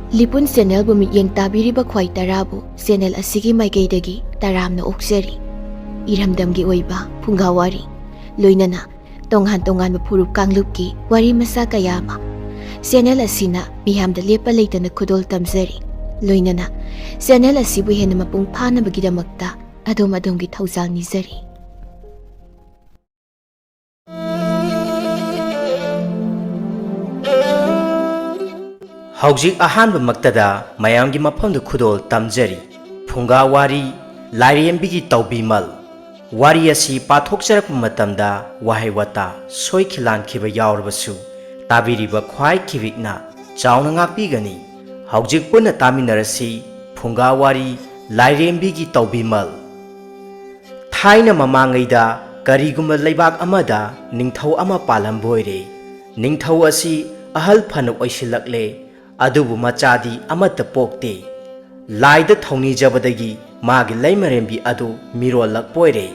Lipun Channel bu mityeng tabiriba khwai tarabu channel asigi maikeidagi taramna okjari. Iramdamgi oiba phungawari loinana tongan furup kanglupki wari masa kayama channel asina miyamda lepa leitana khudol tamjari loinana channel asibu hena mapung phana bagidamakta adom-adomgi thaujal nizari. Hauzik ahanba maktada mayamgi mafamda khudol tamjari phunga wari lairembigi taubimal wari asi pathokjarakpa matamda wahai wata soikhilan khiba yaurabasu tabiriba khwai khibikna chauna ngakpigani hauzik punna taminarasi phunga wari lairembigi taubimal. Thaina mamangaida kariguma leibak amada ningthau ama palamboire ningthau asi ahal phana oisilakle adubu machadi amata pokte laida thongni jabadagi magi laimarembi adu mirolak poire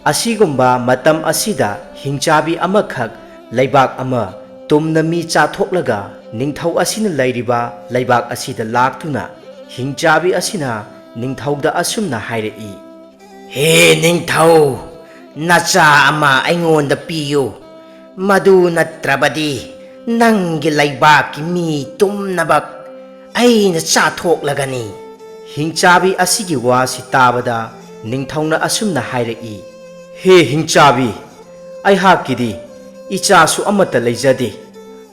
asigumba matam asida hingchabi amakhak leibak ama tumna mi chathoklaga ningthau asina lairiba leibak asida laktuna hingchabi asina ningthauda asumna hairei he ningthau nacha ama aingonda piyu madu natrabadi Nanggi laibaki mi tumnabak aina chathoklagani. Hingchabi asigi wasi tabada ningthongna asumna hairei he hingchabi aihakidi ichasu amata leijade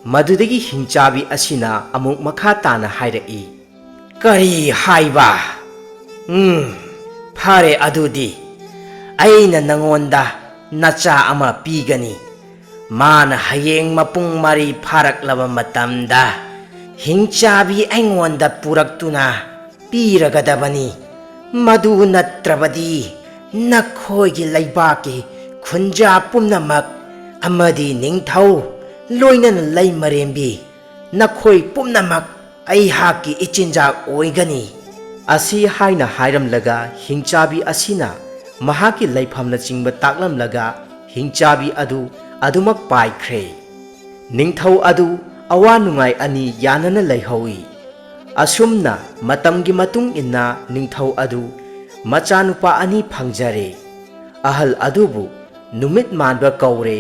madudagi hingchabi asina amuk makha tana hairei kari haiba phare adudi aina nangonda nacha ama pigani mana hayeng mapung mari pharaklaba matamda hingchabi aingonda puraktuna piragadabani madu natrabadi nakhoigi laibaki khunja pumnamak amadi ningthau loinana laimarembi nakhoi pumnamak aihaki ichinjak oigani asi haina hairamlaga hingchabi asina mahaki laifamna chingba taklamlaga hingchabi adu adumak paikhre ningthau adu awa nungai ani yanana laihawi asumna matamgi matung inna ningthau adu machanupa ani phangjare ahal adubu numit manba kaure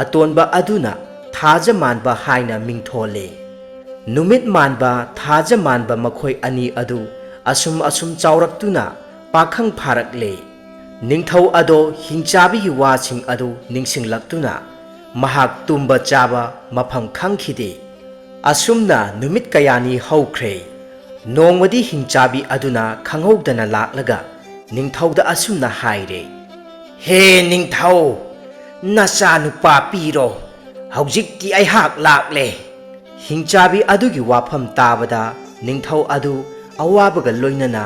atonba aduna thaja manba haina mingthole numit manba thaja manba makhoi ani adu asum chauraktuna pakhang pharakle ningthau ado hingchabi wasing adu ningsinglaktuna mahak tumba chaba mafam khangkhide asumna numit kayani haukhre nongwadi hingchabi aduna khanghaudana laklaga ningthauda asumna haire he ningthau nacha nupa piro haujikki aihak lakle hingchabi adugi wafam tabada ningthau adu awabaga loinana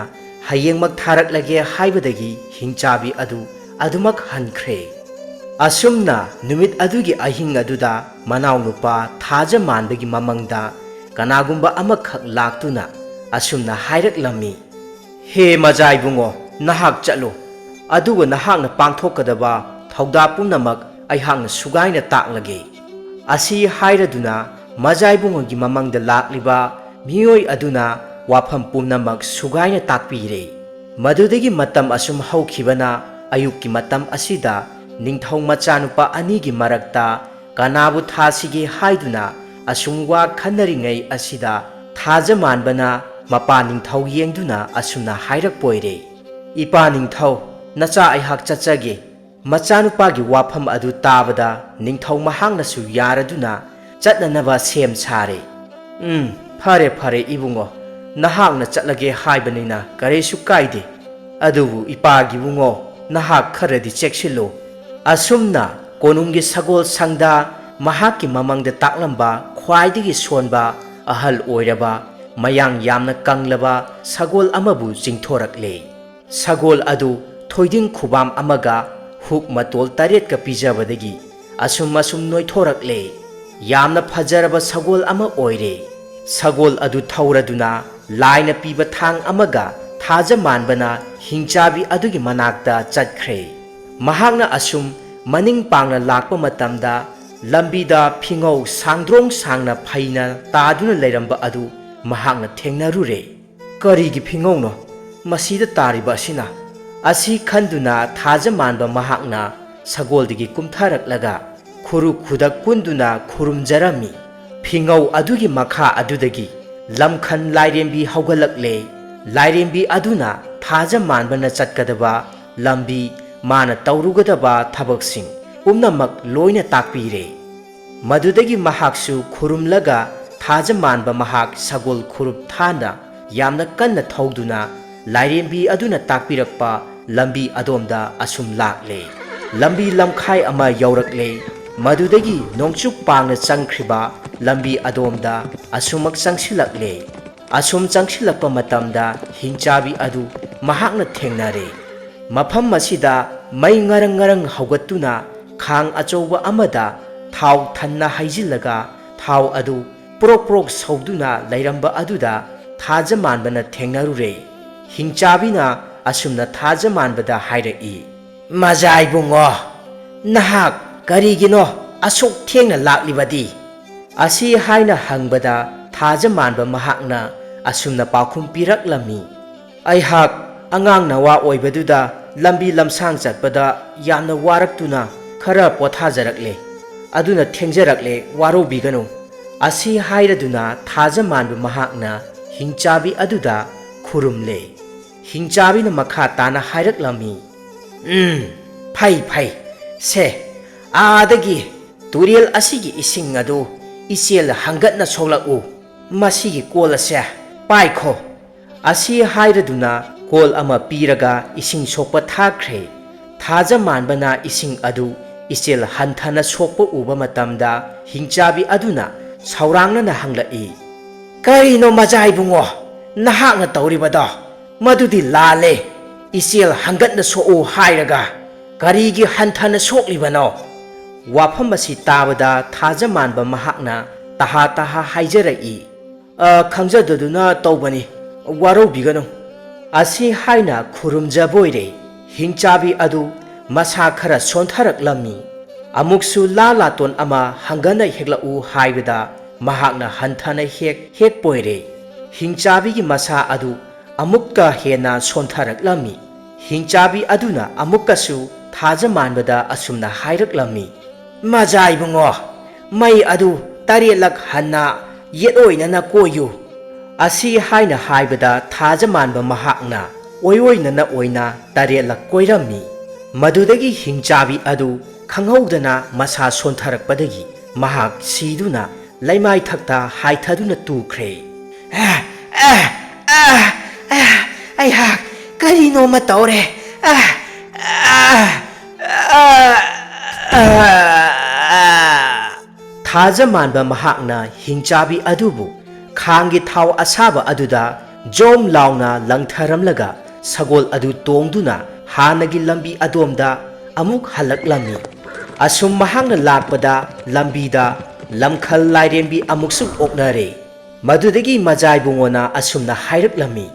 hayengmak tharaklage haibadagi hingchabi adu adumak hankhre asumna numit adugi ahing aduda manaw nupa thaja manbagi mamangda kanagumba amakhak laktuna asumna hairaklammi he majai bungo nahak chalo aduga nahakna pangthokadaba thauda pumnamak aihakna sugaina taklage asi hairaduna majai bungogi mamangda lakliba miyoi aduna wafam pumnamak sugaina takpire madudagi matam asum haukhibana ayukki matam asida ningthau machanupa anigi marakta kanabu thasigi haiduna asumwa khannaringai asida thaja manbana mapa ningthau yengduna asumna hairak poire ipa ningthau nacha aihak chachage machanupagi wafam adu tabada ningthau mahangna su yaraduna chatnanaba sem sare phare ibungo nahakna chatlage haibanina karesu kaide adubu ipagi bungo nahak kharadi chekshilo asumna konunggi sagol sangda mahaki mamangda taklamba khwaidigi sonba ahal oiraba mayang yamna kanglaba sagol amabu jingthorakle sagol adu thoiding khubam amaga huk matol taret ka pijabadagi asum noithorakle yamna phajaraba sagol ama oire sagol adu thauraduna laina piba thang amaga thaja manbana hingchabi adugi manakta chatkhre mahakna asum maning pangna lakpa matamda lambida phingau sangdrong sangna phaina taduna leiramba adu mahakna thengnarure. Karigi phingauno masida tariba asina asi khanduna thaja manba mahakna sagoldigi kumtharaklaga khuru khudak kunduna khurumjarami. Phingau adugi makha adudagi lamkhan lairembi haugalakle. Lairembi aduna thaja manbana chatkadaba lambi mana taurugadaba thabaksing pumnamak loina takpire. Madudagi mahaksu khurumlaga thaja manba mahak sagol khurup thana yamna kanna thauduna lairembi aduna takpirakpa lambi adomda asum lakle. Lambi lamkhai ama yaurakle. Madudagi nongchuk pangna changkhriba lambi adomda asumak changsilakle. Asum changsilakpa matamda hingchabi adu mahakna thengnare. Mafam masida mai ngarang ngarang haugattuna khang achouba amada thau thanna haijillaga thau adu prok prok sauduna lairamba aduda thaja manbana thengnarure. Hingchabina asumna thaja manbada hairai. Majai bungo nahak karigino asuk thengna laklibadi. Asi haina hangbada thaja manba mahakna asumna pakhum piraklami. Aihak angang nawa oibaduda lambi lamsang chatpada yamna waraktuna khara pothajarakle. Aduna thengjarakle warobiganu. Asi hairaduna thaja manba mahakna hingchabi aduda khurumle. Hingchabina makha tana hairaklami. Phai phai se adagi turiel asigi ising adu isiel hangatna soklaku. Masigi kol ase paikho. Asi hairaduna kol ama piraga ising sokpa thakre. Thaja manbana ising adu isiel hanthana sokpa uba matamda hingchabi aduna saurangna hanglai. Karino majai bungo nahakna tauribada madudi lale. Isiel hangatna sok'u hairaga karigi hanthana soklibano. Wafam asi tabada thaja manba mahakna taha taha haijarai. Khangjadaduna taubani warobiganu. Asi haina khurumjaboire. Hingchabi adu masa khara sontharaklammi. Amuksu lalaton ama hangana heklau haibada mahakna hanthana hek poire. Hingchabigi masa adu amukka hena sontharaklammi. Hingchabi aduna amukkasu thaja manbada asumna hairaklammi. Majai bungo mai adu tarelak hanna yetoinana koyu. Asi haina haibada thaja manba mahakna oyoinana oina tarelak koirammi. Madudagi hingchabi adu khanghaudana masa sontharakpadagi mahak siduna laimai thakta haithaduna tukre. Aihak karino mataure. Thaja manba mahakna hingchabi adubu khangi thau asaba aduda jom launa langtharamlaga sagol adu tongduna hanagi lambi adomda amuk halaklami. Asum mahakna lakpada lambida lamkhal lairembi amuksuk oknare. Madudagi majai bungona asumna hairaklami.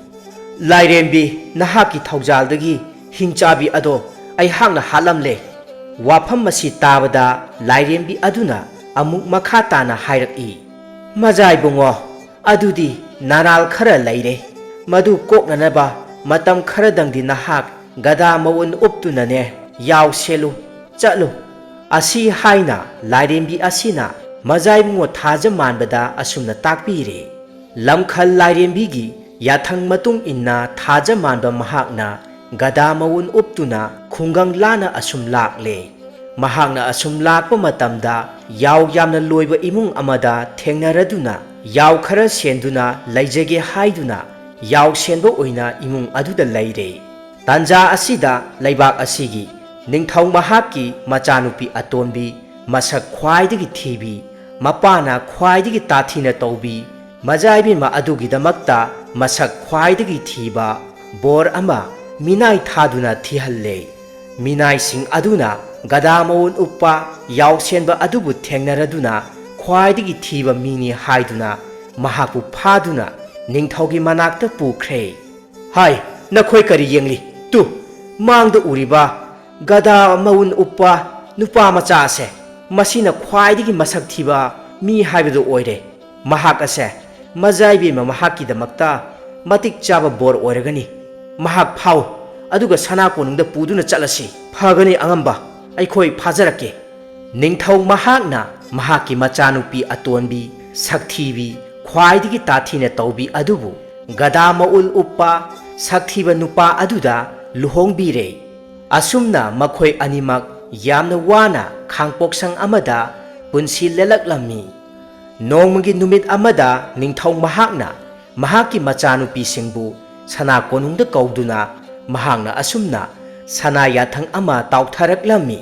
Lairembi nahaki thaujaldagi hingchabi ado aihakna halamle. Wafam masi tabada lairembi aduna amuk makha tana hairak-i. Majai bungo adudi naral khara laire. Madu koknanaba matam kharadangdi nahak gada mawun uptunane yaw selu chatlu. Asi haina lairembi asina majai bungo thaja manbada asumna takpire. Lamkhal lairembigi yathang matung inna thaja manba mahakna gada mawun uptuna khungang lana asum lakle. Mahakna asum lakpa matamda yaw yamna loiba imung amada thengnaraduna yaw khara senduna laijage haiduna yaw senba oina imung aduda laire. Tanja asida laibak asigi ningthau mahakki machanupi atonbi masak khwaidagi thibi mapana khwaidagi tathina taubi majaibi ma adugidamakta masak khwaidagi thiba bor ama minai thaduna thihalle. Minai sing aduna gada mawun uppa yaw senba adubu thengnaraduna khwaidagi thiba mini haiduna mahaku phaduna ningthaugi manakta pukre. Hai nakhoi kari yengli tu mangda uriba gada mawun uppa nupa macha ase masina khwaidagi masak thiba mi haibadu oire. Mahak ase ꯃꯖꯥꯏꯕꯦꯝꯃ ꯃꯍꯥꯛꯀꯤꯗꯃꯛꯇ ꯃꯇꯤꯛ ꯆꯥꯕ ꯕꯣꯔ ꯑꯣꯏꯔꯒꯅꯤ ꯃꯍꯥꯛ ꯐꯥꯎ ꯑꯗꯨꯒ ꯁꯅꯥ ꯀꯣꯅꯨꯡꯗ ꯄꯨꯗꯨꯅ ꯆꯠꯂꯁꯤ ꯐꯒꯅꯤ ꯑꯉꯝꯕ ꯑꯩꯈꯣꯏ ꯐꯥꯖꯔꯛꯀꯦ ꯅꯤꯡꯊꯧ ꯃꯍꯥꯛꯅ ꯃꯍꯥꯛꯀꯤ ꯃꯆꯥꯅꯨꯄꯤ ꯑꯇꯣꯟꯕꯤ ꯁꯛꯊꯤꯕꯤ ꯈ꯭ꯋꯥꯏꯗꯒꯤ ꯇꯥꯊꯤꯅ ꯇꯧꯕꯤ ꯑꯗꯨꯕꯨ ꯒꯗꯥ ꯃꯎꯜ ꯎꯞꯄ ꯁꯛꯊꯤꯕ ꯅꯨꯄꯥ ꯑꯗꯨꯗ ꯂꯨꯍꯣꯡꯕꯤꯔꯦ ꯑꯁꯨꯝꯅ ꯃꯈꯣꯏ ꯑꯅꯤꯃꯛ ꯌꯥꯝꯅ ꯋꯥꯅ ꯈꯥꯡꯄꯣꯛꯁꯪ ꯑꯃꯗ ꯄꯨꯟꯁꯤ ꯂꯦꯜꯂꯛꯂꯝꯃꯤ ꯅꯣꯡꯃꯒꯤ ꯅꯨꯃꯤꯠ ꯑꯃꯗ ꯅꯤꯡꯊꯧ ꯃꯍꯥꯛꯅ ꯃꯍꯥꯛꯀꯤ ꯃꯆꯥꯅꯨꯄꯤꯁꯤꯡꯕꯨ ꯁꯅꯥ ꯀꯣꯅꯨꯡꯗ ꯀꯧꯗꯨꯅ ꯃꯍꯥꯛꯅ ꯑꯁꯨꯝꯅ ꯁꯅꯥ ꯌꯥꯊꯪ ꯑꯃ ꯇꯥꯎꯊꯔꯛꯂꯝꯃꯤ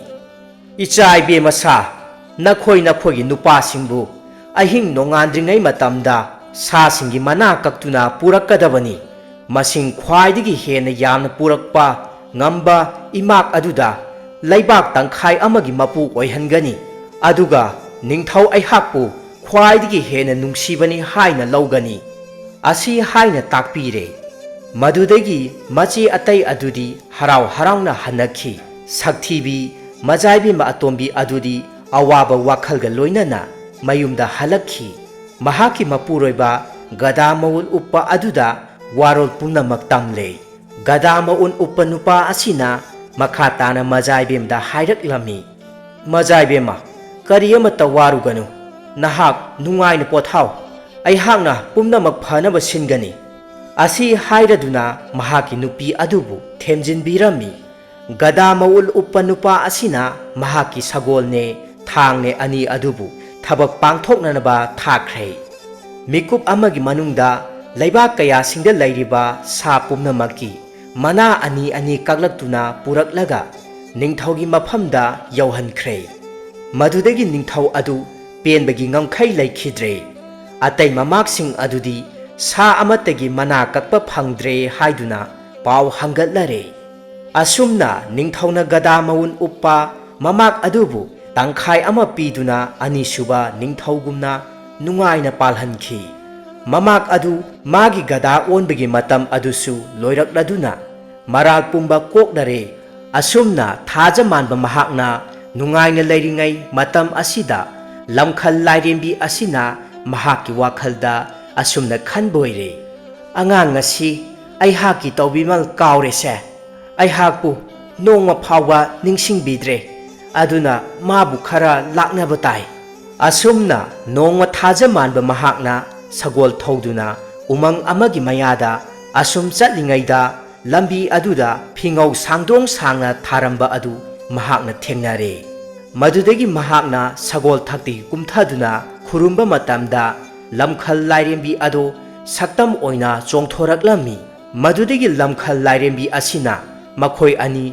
ꯏꯆꯥ ꯏꯕꯦꯝꯃꯁꯥ ꯅꯈꯣꯏꯒꯤ ꯅꯨꯄꯥꯁꯤꯡꯕꯨ ꯑꯍꯤꯡ ꯅꯣꯡꯉꯥꯟꯗ꯭ꯔꯤꯉꯩ ꯃꯇꯝꯗ ꯁꯥꯁꯤꯡꯒꯤ ꯃꯅꯥ ꯀꯛꯇꯨꯅ ꯄꯨꯔꯛꯀꯗꯕꯅꯤ ꯃꯁꯤꯡ ꯈ꯭ꯋꯥꯏꯗꯒꯤ ꯍꯦꯟꯅ ꯌꯥꯝꯅ ꯄꯨꯔꯛꯄ ꯉꯝꯕ ꯏꯃꯥꯛ ꯑꯗꯨꯗ ꯂꯩꯕꯥꯛ ꯇꯪꯈꯥꯏ ꯑꯃꯒꯤ ꯃꯄꯨ ꯑꯣꯏꯍꯟꯒꯅꯤ ꯑꯗꯨꯒ ꯅꯤꯡꯊꯧ ꯑꯩꯍꯥꯛꯄꯨ ꯈ꯭ꯋꯥꯏꯗꯒꯤ ꯍꯦꯟꯅ ꯅꯨꯡꯁꯤꯕꯅꯤ ꯍꯥꯏꯅ ꯂꯧꯒꯅꯤ ꯑꯁꯤ ꯍꯥꯏꯅ ꯇꯥꯛꯄꯤꯔꯦ ꯃꯗꯨꯗꯒꯤ ꯃꯆꯦ ꯑꯇꯩ ꯑꯗꯨꯗꯤ ꯍꯔꯥꯎ ꯍꯔꯥꯎꯅ ꯍꯟꯅꯈꯤ ꯁꯛꯊꯤꯕꯤ ꯃꯖꯥꯏꯕꯦꯝꯃ ꯑꯇꯣꯝꯕꯤ ꯑꯗꯨꯗꯤ ꯑꯋꯥꯕ ꯋꯥꯈꯜꯒ ꯂꯣꯏꯅꯅ ꯃꯌꯨꯝꯗ ꯍꯜꯂꯛꯈꯤ ꯃꯍꯥꯛꯀꯤ ꯃꯄꯨꯔꯣꯏꯕ ꯒꯗꯥ ꯃꯎꯜ ꯎꯞꯄ ꯑꯗꯨꯗ ꯋꯥꯔꯣꯜ ꯄꯨꯝꯅꯃꯛ ꯇꯝꯂꯦ ꯒꯗꯥ ꯃꯎꯜ ꯎꯞꯄ ꯅꯨꯄꯥ ꯑꯁꯤꯅ ꯃꯈꯥ ꯇꯥꯅ ꯃꯖꯥꯏꯕꯦꯝꯗ ꯍꯥꯏꯔꯛꯂꯝꯃꯤ ꯃꯖꯥꯏꯕꯦꯝꯃ ꯀꯔꯤ ꯑꯃꯠꯇ ꯋꯥꯔꯨꯒꯅꯨ ꯅꯍꯥꯛ ꯅꯨꯡꯉꯥꯏꯅ ꯄꯣꯊꯥꯎ ꯑꯩꯍꯥꯛꯅ ꯄꯨꯝꯅꯃꯛ ꯐꯅꯕ ꯁꯤꯟꯒꯅꯤ ꯑꯁꯤ ꯍꯥꯏꯔꯗꯨꯅ ꯃꯍꯥꯛꯀꯤ ꯅꯨꯄꯤ ꯑꯗꯨꯕꯨ ꯊꯦꯝꯖꯤꯟꯕꯤꯔꯝꯃꯤ ꯒꯗꯥ ꯃꯎꯜ ꯎꯞꯄ ꯅꯨꯄꯥ ꯑꯁꯤꯅ ꯃꯍꯥꯛꯀꯤ ꯁꯒꯣꯜꯅꯦ ꯊꯥꯡꯅꯦ ꯑꯅꯤ ꯑꯗꯨꯕꯨ ꯊꯕꯛ ꯄꯥꯡꯊꯣꯛꯅꯅꯕ ꯊꯥꯈ꯭ꯔꯦ ꯃꯤꯀꯨꯞ ꯑꯃꯒꯤ ꯃꯅꯨꯡꯗ ꯂꯩꯕꯥꯛ ꯀꯌꯥꯁꯤꯡꯗ ꯂꯩꯔꯤꯕ ꯁꯥ ꯄꯨꯝꯅꯃꯛꯀꯤ ꯃꯅꯥ ꯑꯅꯤ ꯑꯅꯤ ꯀꯛꯂꯛꯇꯨꯅ ꯄꯨꯔꯛꯂꯒ ꯅꯤꯡꯊꯧꯒꯤ ꯃꯐꯝꯗ ꯌꯧꯍꯟꯈ꯭ꯔꯦ ꯃꯗꯨꯗꯒꯤ ꯅꯤꯡꯊꯧ ꯑꯗꯨ ꯄꯦꯟꯕꯒꯤ ꯉꯝꯈꯩ ꯂꯩꯈꯤꯗ꯭ꯔꯦ ꯑꯇꯩ ꯃꯃꯥꯛꯁꯤꯡ ꯑꯗꯨꯗꯤ ꯁꯥ ꯑꯃꯠꯇꯒꯤ ꯃꯅꯥ ꯀꯛꯄ ꯐꯪꯗ꯭ꯔꯦ ꯍꯥꯏꯗꯨꯅ ꯄꯥꯎ ꯍꯪꯒꯠꯂꯔꯦ ꯑꯁꯨꯝꯅ ꯅꯤꯡꯊꯧꯅ ꯒꯗꯥ ꯃꯎꯜ ꯎꯞꯄ ꯃꯃꯥꯛ ꯑꯗꯨꯕꯨ ꯇꯪꯈꯥꯏ ꯑꯃ ꯄꯤꯗꯨꯅ ꯑꯅꯤꯁꯨꯕ ꯅꯤꯡꯊꯧꯒꯨꯝꯅ ꯅꯨꯡꯉꯥꯏꯅ ꯄꯥꯜꯍꯟꯈꯤ ꯃꯃꯥꯛ ꯑꯗꯨ ꯃꯥꯒꯤ ꯒꯗꯥ ꯑꯣꯟꯕꯒꯤ ꯃꯇꯝ ꯑꯗꯨꯁꯨ ꯂꯣꯏꯔꯛꯂꯗꯨꯅ ꯃꯔꯥꯜ ꯄꯨꯝꯕ ꯀꯣꯛꯅꯔꯦ ꯑꯁꯨꯝꯅ ꯊꯥꯖ ꯃꯥꯟꯕ ꯃꯍꯥꯛꯅ ꯅꯨꯡꯉꯥꯏꯅ ꯂꯩꯔꯤꯉꯩ ꯃꯇꯝ ꯑꯁꯤꯗ ꯂꯝꯈꯜ ꯂꯥꯏꯔꯦꯝꯕꯤ ꯑꯁꯤꯅ ꯃꯍꯥꯛꯀꯤ ꯋꯥꯈꯜꯗ ꯑꯁꯨꯝꯅ ꯈꯟꯕꯣꯏꯔꯦ ꯑꯉꯥꯡ ꯑꯁꯤ ꯑꯩꯍꯥꯛꯀꯤ ꯇꯧꯕꯤꯃꯜ ꯀꯥꯎꯔꯦꯁꯦ ꯑꯩꯍꯥꯛꯄꯨ ꯅꯣꯡꯃ ꯐꯥꯎꯕ ꯅꯤꯡꯁꯤꯡꯕꯤꯗ꯭ꯔꯦ ꯑꯗꯨꯅ ꯃꯥꯕꯨ ꯈꯔ ꯂꯥꯛꯅꯕ ꯇꯥꯏ ꯑꯁꯨꯝꯅ ꯅꯣꯡꯃ ꯊꯥꯖ ꯃꯥꯟꯕ ꯃꯍꯥꯛꯅ ꯁꯒꯣꯜ ꯊꯧꯗꯨꯅ ꯎꯃꯪ ꯑꯃꯒꯤ ꯃꯌꯥꯗ ꯑꯁꯨꯝ ꯆꯠꯂꯤꯉꯩꯗ ꯂꯝꯕꯤ ꯑꯗꯨꯗ ꯐꯤꯉꯧ ꯁꯥꯡꯗꯣꯡ ꯁꯥꯡꯅ ꯊꯥꯔꯝꯕ ꯑꯗꯨ ꯃꯍꯥꯛꯅ ꯊꯦꯡꯅꯔꯦ ꯃꯗꯨꯗꯒꯤ ꯃꯍꯥꯛꯅ ꯁꯒꯣꯜ ꯊꯛꯇꯒꯤ ꯀꯨꯝꯊꯗꯨꯅ ꯈꯨꯔꯨꯝꯕ ꯃꯇꯝꯗ ꯂꯝꯈꯜ ꯂꯥꯏꯔꯦꯝꯕꯤ ꯑꯗꯨ ꯁꯛꯇꯝ ꯑꯣꯏꯅ ꯆꯣꯡꯊꯣꯔꯛꯂꯝꯃꯤ ꯃꯗꯨꯗꯒꯤ ꯂꯝꯈꯜ ꯂꯥꯏꯔꯦꯝꯕꯤ ꯑꯁꯤꯅ ꯃꯈꯣꯏ ꯑꯅꯤ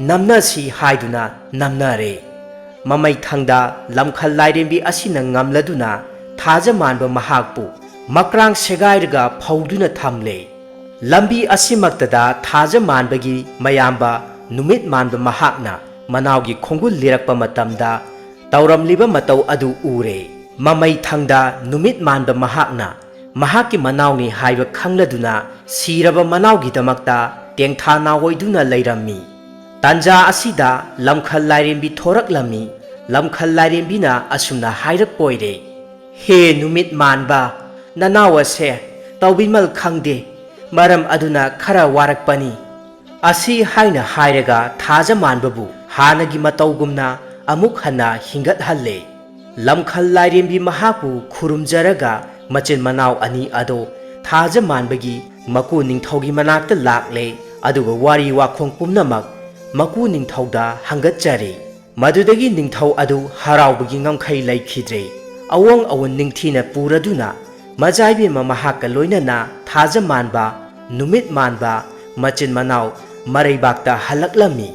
ꯅꯝꯅꯁꯤ ꯍꯥꯏꯗꯨꯅ ꯅꯝꯅꯔꯦ ꯃꯃꯩꯊꯪꯗ ꯂꯝꯈꯜ ꯂꯥꯏꯔꯦꯝꯕꯤ ꯑꯁꯤꯅ ꯉꯝꯂꯗꯨꯅ ꯊꯥꯖ ꯃꯥꯟꯕ ꯃꯍꯥꯛꯄꯨ ꯃꯀ꯭ꯔꯥꯡ ꯁꯦꯒꯥꯏꯔꯒ ꯐꯧꯗꯨꯅ ꯊꯝꯂꯦ ꯂꯝꯕꯤ ꯑꯁꯤꯃꯛꯇꯗ ꯊꯥꯖ ꯃꯥꯟꯕꯒꯤ ꯃꯌꯥꯝꯕ ꯅꯨꯃꯤꯠ ꯃꯥꯟꯕ ꯃꯍꯥꯛꯅ ꯃꯅꯥꯎꯒꯤ ꯈꯣꯡꯒꯨꯜ ꯂꯤꯔꯛꯄ ꯃꯇꯝꯗ ꯇꯧꯔꯝꯂꯤꯕ ꯃꯇꯧ ꯑꯗꯨ ꯎꯔꯦ ꯃꯃꯩꯊꯪꯗ ꯅꯨꯃꯤꯠ ꯃꯥꯟꯕ ꯃꯍꯥꯛꯅ ꯃꯍꯥꯛꯀꯤ ꯃꯅꯥꯎꯅꯤ ꯍꯥꯏꯕ ꯈꯪꯂꯗꯨꯅ ꯁꯤꯔꯕ ꯃꯅꯥꯎꯒꯤꯗꯃꯛꯇ ꯇꯦꯡꯊꯥ ꯅꯥꯑꯣꯏꯗꯨꯅ ꯂꯩꯔꯝꯃꯤ ꯇꯥꯟꯖꯥ ꯑꯁꯤꯗ ꯂꯝꯈꯜ ꯂꯥꯏꯔꯦꯝꯕꯤ ꯊꯣꯔꯛꯂꯝꯃꯤ ꯂꯝꯈꯜ ꯂꯥꯏꯔꯦꯝꯕꯤꯅ ꯑꯁꯨꯝꯅ ꯍꯥꯏꯔꯛꯄꯣꯏꯔꯦ ꯍꯦ ꯅꯨꯃꯤꯠ ꯃꯥꯟꯕ ꯅꯅꯥꯎ ꯑꯁꯦ ꯇꯧꯕꯤꯃꯜ ꯈꯪꯗꯦ ꯃꯔꯝ ꯑꯗꯨꯅ ꯈꯔ ꯋꯥꯔꯛꯄꯅꯤ ꯑꯁꯤ ꯍꯥꯏꯅ ꯍꯥꯏꯔꯒ ꯊꯥꯖ ꯃꯥꯟꯕꯕꯨ ꯍꯥꯟꯅꯒꯤ ꯃꯇꯧꯒꯨꯝꯅ ꯑꯃꯨꯛ ꯍꯟꯅ ꯍꯤꯡꯒꯠꯍꯜꯂꯦ ꯂꯝꯈꯜ ꯂꯥꯏꯔꯦꯝꯕꯤ ꯃꯍꯥꯛꯄꯨ ꯈꯨꯔꯨꯝꯖꯔꯒ ꯃꯆꯤꯟ ꯃꯅꯥꯎ ꯑꯅꯤ ꯑꯗꯣ ꯊꯥꯖ ꯃꯥꯟꯕꯒꯤ ꯃꯀꯨ ꯅꯤꯡꯊꯧꯒꯤ ꯃꯅꯥꯛꯇ ꯂꯥꯛꯂꯦ ꯑꯗꯨꯒ ꯋꯥꯔꯤ ꯋꯥꯈꯣꯡ ꯄꯨꯝꯅꯃꯛ ꯃꯀꯨ ꯅꯤꯡꯊꯧꯗ ꯍꯪꯒꯠꯆꯔꯦ ꯃꯗꯨꯗꯒꯤ ꯅꯤꯡꯊꯧ ꯑꯗꯨ ꯍꯔꯥꯎꯕꯒꯤ ꯉꯝꯈꯩ ꯂꯩꯈꯤꯗ꯭ꯔꯦ ꯑꯋꯣꯡ ꯑꯋꯣꯟ ꯅꯤꯡꯊꯤꯅ ꯄꯨꯔꯗꯨꯅ ꯃꯖꯥꯏꯕꯦꯝꯃ ꯃꯍꯥꯛꯀ ꯂꯣꯏꯅꯅ ꯊꯥꯖ ꯃꯥꯟꯕ ꯅꯨꯃꯤꯠ ꯃꯥꯟꯕ ꯃꯆꯤꯟ ꯃꯅꯥꯎ ꯃꯔꯩꯕꯥꯛꯇ ꯍꯜꯂꯛꯂꯝꯃꯤ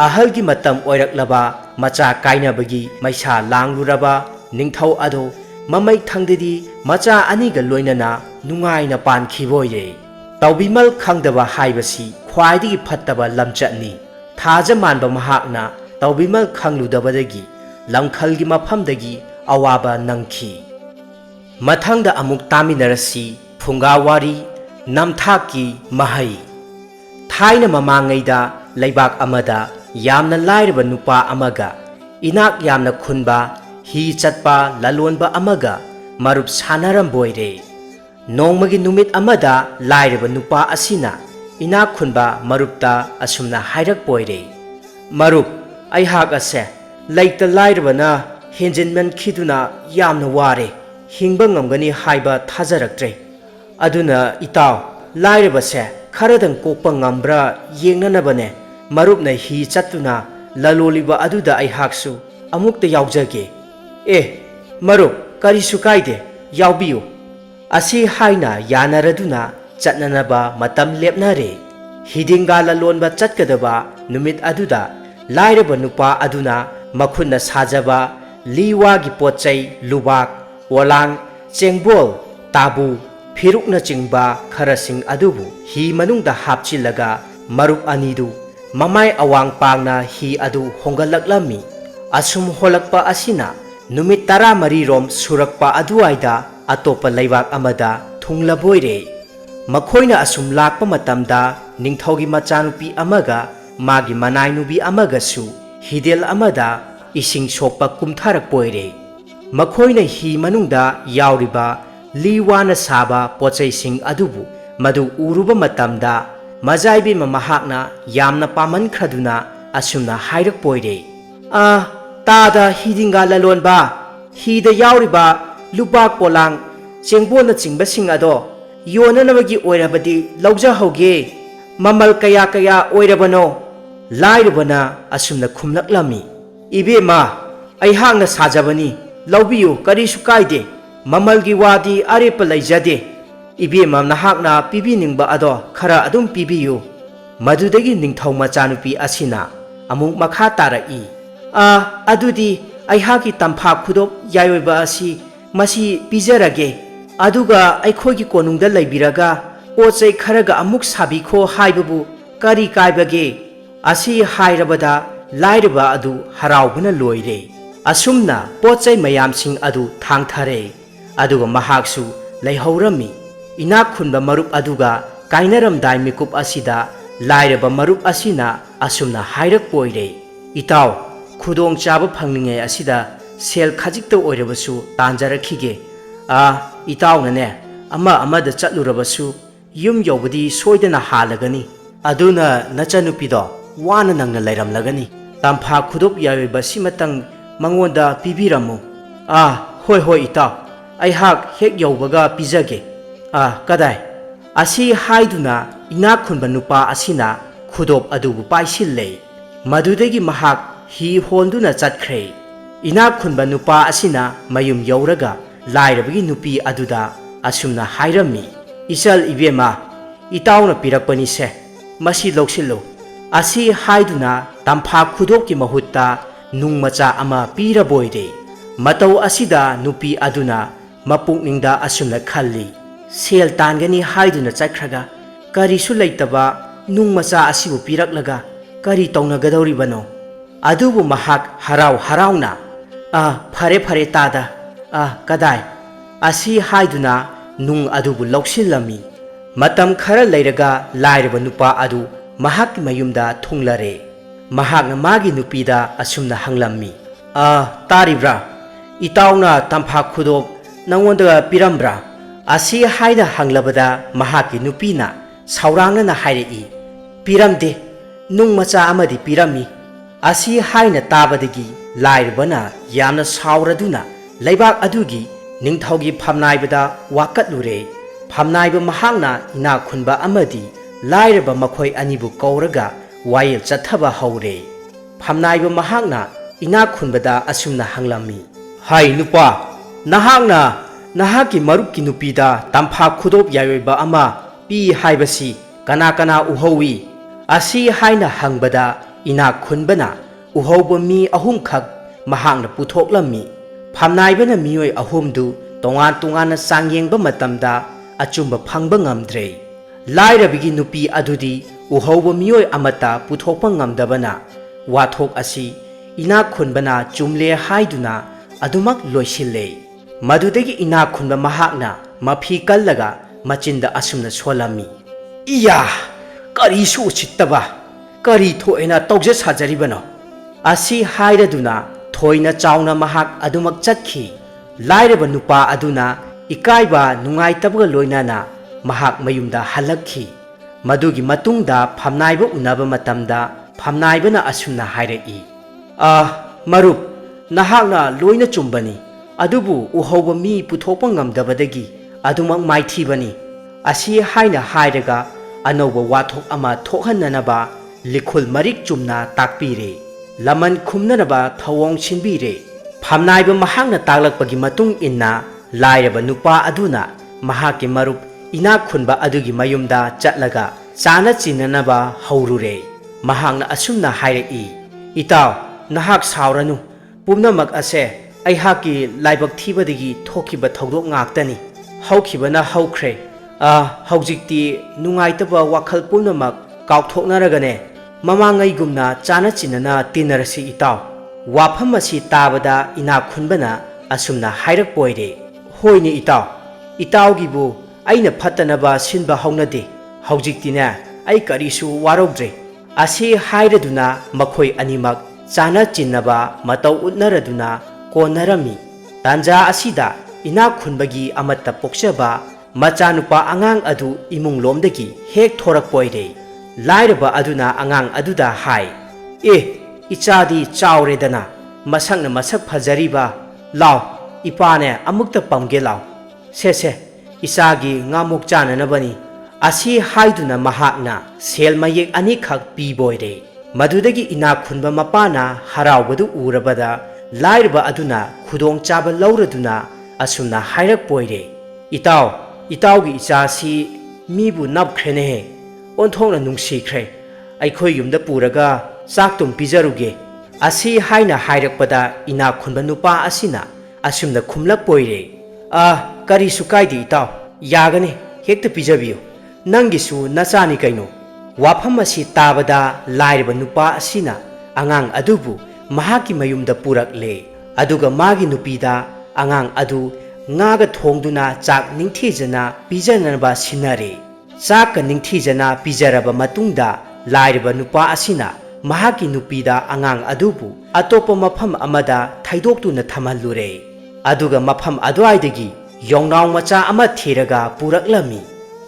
ꯑꯍꯜꯒꯤ ꯃꯇꯝ ꯑꯣꯏꯔꯛꯂꯕ ꯃꯆꯥ ꯀꯥꯏꯅꯕꯒꯤ ꯃꯩꯁꯥ ꯂꯥꯡꯂꯨꯔꯕ ꯅꯤꯡꯊꯧ ꯑꯗꯣ ꯃꯃꯩꯊꯪꯗꯗꯤ ꯃꯆꯥ ꯑꯅꯤꯒ ꯂꯣꯏꯅꯅ ꯅꯨꯡꯉꯥꯏꯅ ꯄꯥꯟꯈꯤꯕꯣꯏꯔꯦ ꯇꯧꯕꯤꯃꯜ ꯈꯪꯗꯕ ꯍꯥꯏꯕꯁꯤ ꯈ꯭ꯋꯥꯏꯗꯒꯤ ꯐꯠꯇꯕ ꯂꯝꯆꯠꯅꯤ ꯊꯥꯖ ꯃꯥꯟꯕ ꯃꯍꯥꯛꯅ ꯇꯧꯕꯤꯃꯜ ꯈꯪꯂꯨꯗꯕꯗꯒꯤ ꯂꯝꯈꯜꯒꯤ ꯃꯐꯝꯗꯒꯤ ꯑꯋꯥꯕ ꯅꯪꯈꯤ ꯃꯊꯪꯗ ꯑꯃꯨꯛ ꯇꯥꯃꯤꯟꯅꯔꯁꯤ ꯐꯨꯡꯒꯥꯋꯥꯔꯤ ꯅꯝꯊꯥꯛꯀꯤ ꯃꯍꯩ ꯊꯥꯏꯅ ꯃꯃꯥꯡꯉꯩꯗ ꯂꯩꯕꯥꯛ ꯑꯃꯗ ꯌꯥꯝꯅ ꯂꯥꯏꯔꯕ ꯅꯨꯄꯥ ꯑꯃꯒ ꯏꯅꯥꯛ ꯌꯥꯝꯅ ꯈꯨꯟꯕ ꯍꯤ ꯆꯠꯄ ꯂꯂꯣꯟꯕ ꯑꯃꯒ ꯃꯔꯨꯞ ꯁꯥꯟꯅꯔꯝꯕꯣꯏꯔꯦ Nongmagi numit amada lairaba nupa asina inak khunba marupta asumna hairak poire. Marup, aihak ase laita lairabana henjinman khiduna yamna ware hingba ngamgani haiba thajaraktre. Aduna itaw lairabase kharadang kokpa ngambra yengnanabane marupna hi chatuna laloliba aduda aihaksu amukta yaujage. Marup karisu kaide yaubiyu. Asi haina yanaraduna chatnanaba matam lepnare. Hidinga lalonba chatkadaba numit aduda lairaba nupa aduna makhunna sajaba liwagi pochai lubak walang chengbol tabu phirukna chingba kharasing adubu hi manungda hapchilaga marup anidu mamai awang pangna hi adu hongalaklami. Asum holakpa asina numit 13 rom surakpa aduaida atopa laibak amada thunglaboire. Makhoina asum lakpa matamda ningthogi machanupi amaga magi manainubi amagasu hidel amada ising sokpa kumtharakpoire. Makhoina hi manungda yauriba liwana saba pochai sing adubu madu uruba matamda majaibi mamahakna yamna pamankhraduna asumna hairakpoire. Tada hidinga lalonba hida yauriba lubak polang chengbona chingbasing ado yonanabagi oirabadi laujahauge mamal kaya kaya oirabano. Lairabana asumna khumlaklami. Ibema aihakna sajabani laubiyu karisu kaide mamalgi wadi arepa laijade. Ibema nahakna pibiningba ado khara adum pibiyu. Madudagi ningthau machanupi asina amuk makha tarai. Adudi aihaki tampha khudop yayoiba asi masi pijarage aduga aikhogi konungda laibiraga pochai kharaga amuk sabikho haibabu kari kaibage. Asi hairabada lairaba adu haraubana loire. Asumna pochai mayamsing adu thangthare aduga mahaksu leihaurami. Inak khunba marup aduga kainaramdai mikup asida lairaba marup asina asumna hairak poire. Itaw khudong chaba phangningai asida sel khajikta oirabasu tanjarakhige. Itaw nane ama amada chatlurabasu yum yobadi soidana halagani. Aduna nachanupido wana nangna lairamlagani. Tampha khudop yayoiba simatang mangonda pibiramu. Hoi itaw aihak hek yaubaga pijage. Kadai asi haiduna inak khunba nupa asina khudop adubu paisille. Madudagi mahak hi honduna chatkre. Inak khunba nupa asina mayum yauraga lairabagi nupi aduda asumna hairami. Isal ibema itawna pirakpani se masi loksillo. Asi haiduna tampha khudopki mahutta nungmacha ama piraboide. Matau asida nupi aduna mapukningda asumna khalli. Sel tangani haiduna chakraga karisu leitaba nungmacha asibu piraklaga kari taunagadoribano. Adubu mahak harauna fare tada kadai asi haiduna nung adubu loksilami. Matam khara leiraga lairaba nupa adu mahak mayumda thunglare. Mahakna magi nupida asumna hanglammi. Taribra itawna tampha khudop nangonda pirambra. Asi haida hanglabada mahaki nupina saurangna na hairei. Piramde nung macha amadi pirami. Asi haina tabadagi lairabana yamna sauraduna laibak adugi ningthaugi phamnaibada wakatlure. Phamnaiba mahakna ina khunba amadi lairaba makhoi anibu kauraga wayel chathaba haure. Phamnaiba mahakna ina khunbada asumna hanglami. Hai nupa nahakna nahaki marupki nupida tampha khudop yayoiba ama pi haibasi kana uhowi. Asi haina hangbada ina khunbana uhauba mi ahumkhak mahakna puthoklammi. Phamnaibana mioi ahumdu tongan sangyengba matamda achumba phangba ngamdre. Lairabigi nupi adudi uhauba mioi amata puthokpa ngamdabana wathok asi ina khunbana chumle haiduna adumak loisille. Madudagi ina khunba mahakna mafi kallaga machinda asumna solami. Iya karisu uchittaba kari thoina tawja sajaribano. Asi hairaduna thoina chauna mahak adumak chatkhi. Lairaba nupa aduna ꯏꯀꯥꯏꯕ ꯅꯨꯡꯉꯥꯏꯇꯕꯒ ꯂꯣꯏꯅꯅ ꯃꯍꯥꯛ ꯃꯌꯨꯝꯗ ꯍꯜꯂꯛꯈꯤ꯫ ꯃꯗꯨꯒꯤ ꯃꯇꯨꯡꯗ ꯐꯝꯅꯥꯏꯕ ꯎꯅꯕ ꯃꯇꯝꯗ ꯐꯝꯅꯥꯏꯕꯅ ꯑꯁꯨꯝꯅ ꯍꯥꯏꯔꯛꯏ, ꯃꯔꯨꯞ, ꯅꯍꯥꯛꯅ ꯂꯣꯏꯅ ꯆꯨꯝꯕꯅꯤ, ꯑꯗꯨꯕꯨ ꯎꯍꯧꯕ ꯃꯤ ꯄꯨꯊꯣꯛꯄ ꯉꯝꯗꯕꯗꯒꯤ ꯑꯗꯨꯃꯛ ꯃꯥꯏꯊꯤꯕꯅꯤ꯫ ꯑꯁꯤ ꯍꯥꯏꯅ ꯍꯥꯏꯔꯒ ꯑꯅꯧꯕ ꯋꯥꯊꯣꯛ ꯑꯃ ꯊꯣꯛꯍꯟꯅꯅꯕ ꯂꯤꯈꯨꯜ ꯃꯔꯤꯛ ꯆꯨꯝꯅ ꯇꯥꯛꯄꯤꯔꯦ, ꯂꯃꯟ ꯈꯨꯝꯅꯅꯕ ꯊꯧꯑꯣꯡ ꯁꯤꯟꯕꯤꯔꯦ꯫ ꯐꯝꯅꯥꯏꯕ ꯃꯍꯥꯛꯅ ꯇꯥꯛꯂꯛꯄꯒꯤ ꯃꯇꯨꯡ ꯏꯟꯅ ꯂꯥꯏꯔꯕ ꯅꯨꯄꯥ ꯑꯗꯨꯅ ꯃꯍꯥꯛꯀꯤ ꯃꯔꯨꯞ ꯏꯅꯥꯛ ꯈꯨꯟꯕ ꯑꯗꯨꯒꯤ ꯃꯌꯨꯝꯗ ꯆꯠꯂꯒ ꯆꯥꯅ ꯆꯤꯟꯅꯅꯕ ꯍꯧꯔꯨꯔꯦ꯫ ꯃꯍꯥꯛꯅ ꯑꯁꯨꯝꯅ ꯍꯥꯏꯔꯛꯏ, ꯏꯇꯥꯎ, ꯅꯍꯥꯛ ꯁꯥꯎꯔꯅꯨ, ꯄꯨꯝꯅꯃꯛ ꯑꯁꯦ ꯑꯩꯍꯥꯛꯀꯤ ꯂꯥꯏꯕꯛ ꯊꯤꯕꯗꯒꯤ ꯊꯣꯛꯈꯤꯕ ꯊꯧꯗꯣꯛ ꯉꯥꯛꯇꯅꯤ꯫ ꯍꯧꯈꯤꯕꯅ ꯍꯧꯈ꯭ꯔꯦ, ꯍꯧꯖꯤꯛꯇꯤ ꯅꯨꯡꯉꯥꯏꯇꯕ ꯋꯥꯈꯜ ꯄꯨꯝꯅꯃꯛ ꯀꯥꯎꯊꯣꯛꯅꯔꯒꯅꯦ ꯃꯃꯥꯡꯉꯩꯒꯨꯝꯅ ꯆꯥꯅ ꯆꯤꯟꯅꯅ ꯇꯤꯟꯅꯔꯁꯤ ꯏꯇꯥꯎ꯫ ꯋꯥꯐꯝ ꯑꯁꯤ ꯇꯥꯕꯗ ꯏꯅꯥꯛ ꯈꯨꯟꯕꯅ ꯑꯁꯨꯝꯅ ꯍꯥꯏꯔꯛꯄ ꯑꯣꯏꯔꯦ, ꯍꯣꯏꯅꯦ ꯏꯇꯥꯎ, ꯏꯇꯥꯎꯒꯤꯕꯨ ꯑꯩꯅ ꯐꯠꯇꯅꯕ ꯁꯤꯟꯕ ꯍꯧꯅꯗꯦ, ꯍꯧꯖꯤꯛꯇꯤꯅꯦ ꯑꯩ ꯀꯔꯤꯁꯨ ꯋꯥꯔꯧꯗ꯭ꯔꯦ꯫ ꯑꯁꯤ ꯍꯥꯏꯔꯗꯨꯅ ꯃꯈꯣꯏ ꯑꯅꯤꯃꯛ ꯆꯥꯅ ꯆꯤꯟꯅꯕ ꯃꯇꯧ ꯎꯠꯅꯔꯗꯨꯅ ꯀꯣꯟꯅꯔꯝꯃꯤ꯫ ꯇꯥꯟꯖꯥ ꯑꯁꯤꯗ ꯏꯅꯥꯛ ꯈꯨꯟꯕꯒꯤ ꯑꯃꯠꯇ ꯄꯣꯛꯆꯕ ꯃꯆꯥꯅꯨꯄꯥ ꯑꯉꯥꯡ ꯑꯗꯨ ꯏꯃꯨꯡꯂꯣꯝꯗꯒꯤ ꯍꯦꯛ ꯊꯣꯔꯛꯄ ꯑꯣꯏꯔꯦ꯫ ꯂꯥꯏꯔꯕ ꯑꯗꯨꯅ ꯑꯉꯥꯡ ꯑꯗꯨꯗ ꯍꯥꯏ, ꯏꯆꯥꯗꯤ ꯆꯥꯎꯔꯦꯗꯅ, ꯃꯁꯛꯅ ꯃꯁꯛ ꯐꯖꯔꯤꯕ, ꯂꯥꯎ, ꯏꯄꯥꯅꯦ ꯑꯃꯨꯛꯇ ꯄꯝꯒꯦ ꯂꯥꯎ, ꯁꯦ ꯏꯆꯥꯒꯤ ꯉꯥꯃꯣꯛ ꯆꯥꯅꯅꯕꯅꯤ꯫ ꯑꯁꯤ ꯍꯥꯏꯗꯨꯅ ꯃꯍꯥꯛꯅ ꯁꯦꯜ ꯃꯌꯦꯛ ꯑꯅꯤꯈꯛ ꯄꯤꯕ ꯑꯣꯏꯔꯦ꯫ ꯃꯗꯨꯗꯒꯤ ꯏꯅꯥꯛ ꯈꯨꯟꯕ ꯃꯄꯥꯅ ꯍꯔꯥꯎꯕꯗꯨ ꯎꯔꯕꯗ ꯂꯥꯏꯔꯕ ꯑꯗꯨꯅ ꯈꯨꯗꯣꯡꯆꯥꯕ ꯂꯧꯔꯗꯨꯅ ꯑꯁꯨꯝꯅ ꯍꯥꯏꯔꯛꯄ ꯑꯣꯏꯔꯦ, ꯏꯇꯥꯎ, ꯏꯇꯥꯎꯒꯤ ꯏꯆꯥꯁꯤ ꯃꯤꯕꯨ ꯅꯞꯈ꯭ꯔꯦꯅꯦꯍꯦ, ꯑꯣꯟꯊꯣꯛꯅ ꯅꯨꯡꯁꯤꯈ꯭ꯔꯦ, ꯑꯩꯈꯣꯏ ꯌꯨꯝꯗ ꯄꯨꯔꯒ ꯆꯥꯛꯇꯨꯝ ꯄꯤꯖꯔꯨꯒꯦ꯫ ꯑꯁꯤ ꯍꯥꯏꯅ ꯍꯥꯏꯔꯛꯄꯗ ꯏꯅꯥꯛ ꯈꯨꯟꯕ ꯅꯨꯄꯥ ꯑꯁꯤꯅ ꯑꯁꯨꯝꯅ ꯈꯨꯝꯂꯛꯄ ꯑꯣꯏꯔꯦ, ꯀꯔꯤꯁꯨ ꯀꯥꯏꯗꯦ ꯏꯇꯥꯎ, ꯌꯥꯒꯅꯤ, ꯍꯦꯛꯇ ꯄꯤꯖꯕꯤꯌꯨ, ꯅꯪꯒꯤꯁꯨ ꯅꯆꯥꯅꯤ ꯀꯩꯅꯣ꯫ ꯋꯥꯐꯝ ꯑꯁꯤ ꯇꯥꯕꯗ ꯂꯥꯏꯔꯕ ꯅꯨꯄꯥ ꯑꯁꯤꯅ ꯑꯉꯥꯡ ꯑꯗꯨꯕꯨ ꯃꯍꯥꯛꯀꯤ ꯃꯌꯨꯝꯗ ꯄꯨꯔꯛꯂꯦ, ꯑꯗꯨꯒ ꯃꯥꯒꯤ ꯅꯨꯄꯤꯗ ꯑꯉꯥꯡ ꯑꯗꯨ ꯉꯥꯒ ꯊꯣꯡꯗꯨꯅ ꯆꯥꯛ ꯅꯤꯡꯊꯤꯖꯅ ꯄꯤꯖꯅꯕ ꯁꯤꯟꯅꯔꯦ꯫ ꯆꯥꯛꯀ ꯅꯤꯡꯊꯤꯖꯅ ꯄꯤꯖꯔꯕ ꯃꯇꯨꯡꯗ ꯂꯥꯏꯔꯕ ꯅꯨꯄꯥ ꯑꯁꯤꯅ ꯃꯍꯥꯛꯀꯤ ꯅꯨꯄꯤꯗ ꯑꯉꯥꯡ ꯑꯗꯨꯕꯨ ꯑꯇꯣꯞꯄ ꯃꯐꯝ ꯑꯃꯗ ꯊꯩꯗꯣꯛꯇꯨꯅ ꯊꯝꯍꯜꯂꯨꯔꯦ, ꯑꯗꯨꯒ ꯃꯐꯝ ꯑꯗꯨꯋꯥꯏꯗꯒꯤ ꯌꯣꯡꯅꯥꯎ ꯃꯆꯥ ꯑꯃ ꯊꯤꯔꯒ ꯄꯨꯔꯛꯂꯝꯃꯤ꯫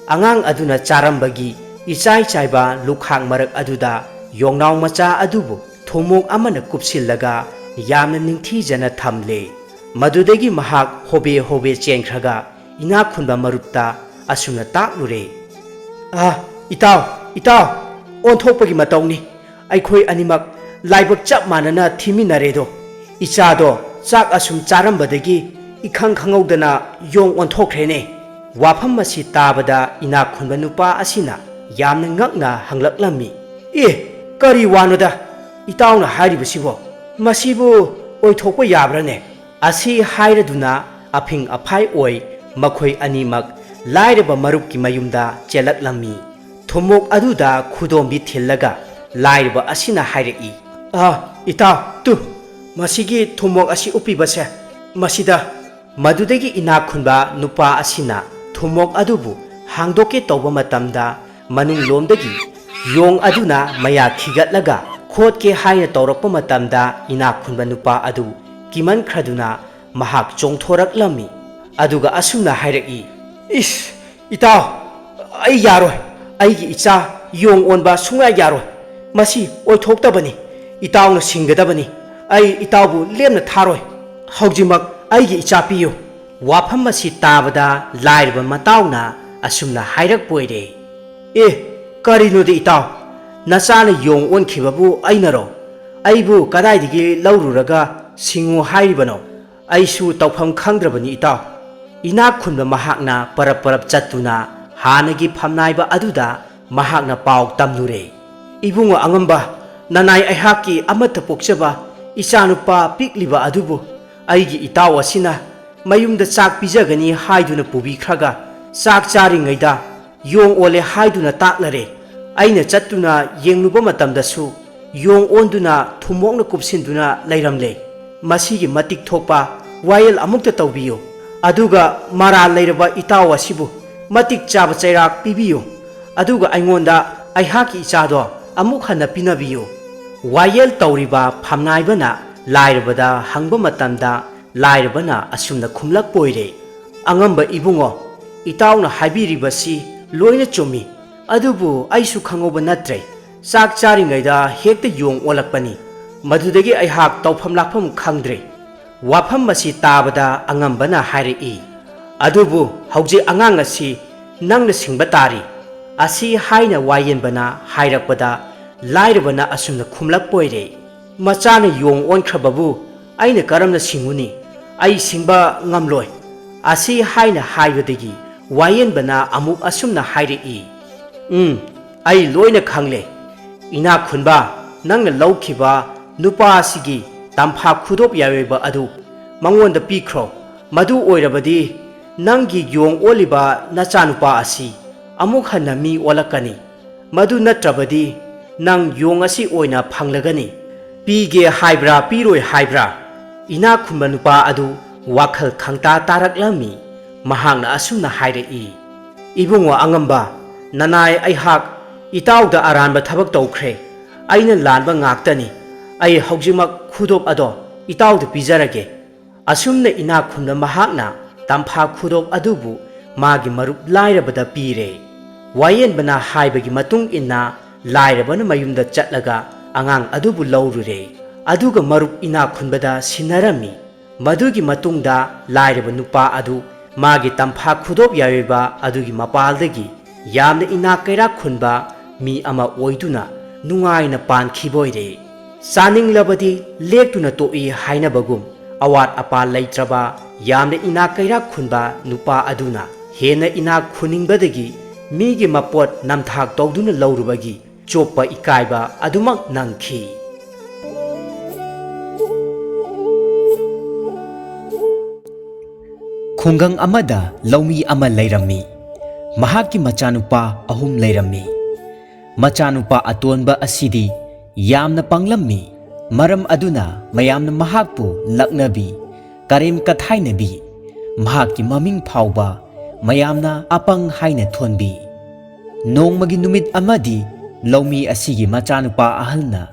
ꯑꯉꯥꯡ ꯑꯗꯨꯅ ꯆꯥꯔꯝꯕꯒꯤ ꯏꯆꯥꯏ ꯆꯥꯏꯕ ꯂꯨꯈꯥꯛ ꯃꯔꯛ ꯑꯗꯨꯗ ꯌꯣꯡꯅꯥꯎ ꯃꯆꯥ ꯑꯗꯨꯕꯨ ꯊꯨꯝꯃꯣꯛ ꯑꯃꯅ ꯀꯨꯞꯁꯤꯜꯂꯒ ꯌꯥꯝꯅ ꯅꯤꯡꯊꯤꯖꯅ ꯊꯝꯂꯦ꯫ ꯃꯗꯨꯗꯒꯤ ꯃꯍꯥꯛ ꯍꯣꯕꯦ ꯍꯣꯕꯦ ꯆꯦꯟꯈ꯭ꯔꯒ ꯏꯅꯥꯛ ꯈꯨꯟꯕ ꯃꯔꯨꯞꯇ ꯑꯁꯨꯝꯅ ꯇꯥꯛꯂꯨꯔꯦ, ꯏꯇꯥꯎ, ꯑꯣꯟꯊꯣꯛꯄꯒꯤ ꯃꯇꯧꯅꯤ, ꯑꯩꯈꯣꯏ ꯑꯅꯤꯃꯛ ꯂꯥꯏꯕꯛ ꯆꯞ ꯃꯥꯟꯅꯅ ꯊꯤꯃꯤꯟꯅꯔꯦꯗꯣ꯫ ꯏꯆꯥꯗꯣ ꯆꯥꯛ ꯑꯁꯨꯝ ꯆꯥꯔꯝꯕꯗꯒꯤ ꯏꯈꯪ ꯈꯪꯍꯧꯗꯅ ꯌꯣꯡ ꯑꯣꯟꯊꯣꯛꯈ꯭ꯔꯦꯅꯦ꯫ ꯋꯥꯐꯝ ꯑꯁꯤ ꯇꯥꯕꯗ ꯏꯅꯥꯛ ꯈꯨꯟꯕ ꯅꯨꯄꯥ ꯑꯁꯤꯅ ꯌꯥꯝꯅ ꯉꯛꯅ ꯍꯪꯂꯛꯂꯝꯃꯤ, ꯀꯔꯤ ꯋꯥꯅꯣꯗ ꯏꯇꯥꯎꯅ ꯍꯥꯏꯔꯤꯕꯁꯤꯕꯣ, ꯃꯁꯤꯕꯨ ꯑꯣꯏꯊꯣꯛꯄ ꯌꯥꯕ꯭ꯔꯅꯦ? ꯑꯁꯤ ꯍꯥꯏꯔꯗꯨꯅ ꯑꯐꯤꯡ ꯑꯐꯥꯏ ꯑꯣꯏ ꯃꯈꯣꯏ ꯑꯅꯤꯃꯛ ꯂꯥꯏꯔꯕ ꯃꯔꯨꯞꯀꯤ ꯃꯌꯨꯝꯗ ꯆꯦꯜꯂꯛꯂꯝꯃꯤ꯫ ꯊꯨꯝꯃꯣꯛ ꯑꯗꯨꯗ ꯈꯨꯗꯣꯝꯕꯤ ꯊꯤꯜꯂꯒ ꯂꯥꯏꯔꯕ ꯑꯁꯤꯅ ꯍꯥꯏꯔꯛꯏ, ꯏꯇꯥꯎ, ꯃꯁꯤꯒꯤ ꯊꯨꯝꯃꯣꯛ ꯑꯁꯤ ꯎꯞꯄꯤꯕꯁꯦ, ꯃꯁꯤꯗ꯫ ꯃꯗꯨꯗꯒꯤ ꯏꯅꯥꯛ ꯈꯨꯟꯕ ꯅꯨꯄꯥ ꯑꯁꯤꯅ ꯊꯨꯝꯃꯣꯛ ꯑꯗꯨꯕꯨ ꯍꯥꯡꯗꯣꯛꯀꯦ ꯇꯧꯕ ꯃꯇꯝꯗ ꯃꯅꯨꯡꯂꯣꯝꯗꯒꯤ ꯌꯣꯡ ꯑꯗꯨꯅ ꯃꯌꯥ ꯊꯤꯒꯠꯂꯒ ꯈꯣꯠꯀꯦ ꯍꯥꯏꯅ ꯇꯧꯔꯛꯄ ꯃꯇꯝꯗ ꯏꯅꯥꯛ ꯈꯨꯟꯕ ꯅꯨꯄꯥ ꯑꯗꯨ ꯀꯤꯃꯟꯈ꯭ꯔꯗꯨꯅ ꯃꯍꯥꯛ ꯆꯣꯡꯊꯣꯔꯛꯂꯝꯃꯤ, ꯑꯗꯨꯒ ꯑꯁꯨꯝꯅ ꯍꯥꯏꯔꯛꯏ, ꯏꯇꯥꯎ, ꯑꯩ ꯌꯥꯔꯣꯏ, ꯑꯩꯒꯤ ꯏꯆꯥ ꯌꯣꯡ ꯑꯣꯟꯕ ꯁꯨꯡꯌꯥ ꯌꯥꯔꯣꯏ, ꯃꯁꯤ ꯑꯣꯏꯊꯣꯛꯇꯕꯅꯤ, ꯏꯇꯥꯎꯅ ꯁꯤꯡꯒꯗꯕꯅꯤ, ꯑꯩ ꯏꯇꯥꯎꯕꯨ ꯂꯦꯝꯅ ꯊꯥꯔꯣꯏ, ꯍꯧꯖꯤꯛꯃꯛ ꯑꯩꯒꯤ ꯏꯆꯥ ꯄꯤꯌꯨ꯫ ꯋꯥꯐꯝ ꯑꯁꯤ ꯇꯥꯕꯗ ꯂꯥꯏꯔꯕ ꯃꯇꯥꯎꯅ ꯑꯁꯨꯝꯅ ꯍꯥꯏꯔꯛꯄ ꯑꯣꯏꯔꯦ, ꯀꯔꯤꯅꯣꯗꯤ ꯏꯇꯥꯎ, ꯅꯆꯥꯅ ꯌꯣꯡ ꯑꯣꯟꯈꯤꯕꯕꯨ ꯑꯩꯅꯔꯣ? ꯑꯩꯕꯨ ꯀꯗꯥꯏꯗꯒꯤ ꯂꯧꯔꯨꯔꯒ ꯁꯤꯡꯉꯨ ꯍꯥꯏꯔꯤꯕꯅꯣ? ꯑꯩꯁꯨ ꯇꯧꯐꯝ ꯈꯪꯗ꯭ꯔꯕꯅꯤ ꯏꯇꯥꯎ꯫ ꯏꯅꯥꯛ ꯈꯨꯟꯕ ꯃꯍꯥꯛꯅ ꯄꯔꯞ ꯆꯠꯇꯨꯅ ꯍꯥꯟꯅꯒꯤ ꯐꯝꯅꯥꯏꯕ ꯑꯗꯨꯗ ꯃꯍꯥꯛꯅ ꯄꯥꯎ ꯇꯝꯂꯨꯔꯦ, ꯏꯕꯨꯡꯉꯣ ꯑꯉꯝꯕ, ꯅꯅꯥꯏ ꯑꯩꯍꯥꯛꯀꯤ ꯑꯃꯠꯇ ꯄꯣꯛꯆꯕ ꯏꯆꯥꯅꯨꯄꯥ ꯄꯤꯛꯂꯤꯕ ꯑꯗꯨꯕꯨ ꯑꯩꯒꯤ ꯏꯇꯥꯎ ꯑꯁꯤꯅ ꯃꯌꯨꯝꯗ ꯆꯥꯛ ꯄꯤꯖꯒꯅꯤ ꯍꯥꯏꯗꯨꯅ ꯄꯨꯕꯤꯈ꯭ꯔꯒ ꯆꯥꯛ ꯆꯥꯔꯤꯉꯩꯗ ꯌꯣꯡ ꯑꯣꯜꯂꯦ ꯍꯥꯏꯗꯨꯅ ꯇꯥꯛꯂꯔꯦ꯫ ꯑꯩꯅ ꯆꯠꯇꯨꯅ ꯌꯦꯡꯂꯨꯕ ꯃꯇꯝꯗꯁꯨ ꯌꯣꯡ ꯑꯣꯟꯗꯨꯅ ꯊꯨꯝꯃꯣꯛꯅ ꯀꯨꯞꯁꯤꯟꯗꯨꯅ ꯂꯩꯔꯝꯂꯦ꯫ ꯃꯁꯤꯒꯤ ꯃꯇꯤꯛ ꯊꯣꯛꯄ ꯋꯥꯌꯦꯜ ꯑꯃꯨꯛꯇ ꯇꯧꯕꯤꯌꯨ, ꯑꯗꯨꯒ ꯃꯔꯥꯜ ꯂꯩꯔꯕ ꯏꯇꯥꯎ ꯑꯁꯤꯕꯨ ꯃꯇꯤꯛ ꯆꯥꯕ ꯆꯩꯔꯥꯛ ꯄꯤꯕꯤꯌꯨ, ꯑꯗꯨꯒ ꯑꯩꯉꯣꯟꯗ ꯑꯩꯍꯥꯛꯀꯤ ꯏꯆꯥꯗꯣ ꯑꯃꯨꯛ ꯍꯟꯅ ꯄꯤꯅꯕꯤꯌꯨ꯫ ꯋꯥꯌꯦꯜ ꯇꯧꯔꯤꯕ ꯐꯝꯅꯥꯏꯕꯅ ꯂꯥꯏꯔꯕꯗ ꯍꯪꯕ ꯃꯇꯝꯗ ꯂꯥꯏꯔꯕꯅ ꯑꯁꯨꯝꯅ ꯈꯨꯝꯂꯛꯄ ꯑꯣꯏꯔꯦ, "Angamba ibungo, itauna haibiribasi loina chumi. Adubu aisu khangoba natre. Sak charingaida hekta yong olakpani. Madudagi aihak tawpham lakpham khangdre. Wafam masi tabada angambana hairi. Adubu hauji angang asi nangna singba tari. Asi haina wayenbana hairakpada lairabana asumna khumlak poire. Machana yong onkhrababu aina karamna singuni. Ai singba ngamloi. Asi haina haibadagi wayenbana amuk asumna hairi. Ai loina khangle. Ina khunba nangna laukhiba nupa asigi tampha khudop yaweba adu mangonda pikhro. Madu oirabadi nangi yong oliba nachanupa asi amuk hanna mi olakani. Madu natrabadi nang yong asi oina phanglagani. Pige haibra piroi haibra. Ina khunba nupa adu wakhal khangta taraklami. Mahangna asumna hairi. Ibungo angamba nanai aihak itauda aranba thabak tawkhre. Aina lanba ngaktani. Ai haujimak khudop ado itauda pijarage. Asumna ina khunna mahakna tampha khudop adubu magi marup lairabada pire. Wayenbana haibagi matung inna lairabana mayumda chatlaga angang adubu laurure. Aduga marup ina khunbada sinarami. Madugi matungda lairaba nupa adu magi tampha khudop yaweba adugi mapaldagi yamna ina kaira khunba mi ama oiduna nungaina pankhiboire. Saninglabadi lektuna toi hainabagum awat apa leitraba yamna ina kaira khunba nupa aduna hena ina khuningbadagi migi mapot namthak tawduna laurubagi chopa ikaiba adumak nangkhi. Khungang amada laumi ama leirammi. Mahaki machanupa ahum leirammi. Machanupa atonba asidi yamna panglammi. Maram aduna mayamna mahakpu laknabi karim kathainabi. Mahaki maming phauba mayamna apang haina thonbi. Nongmagi numit amadi laumi asigi machanupa ahalna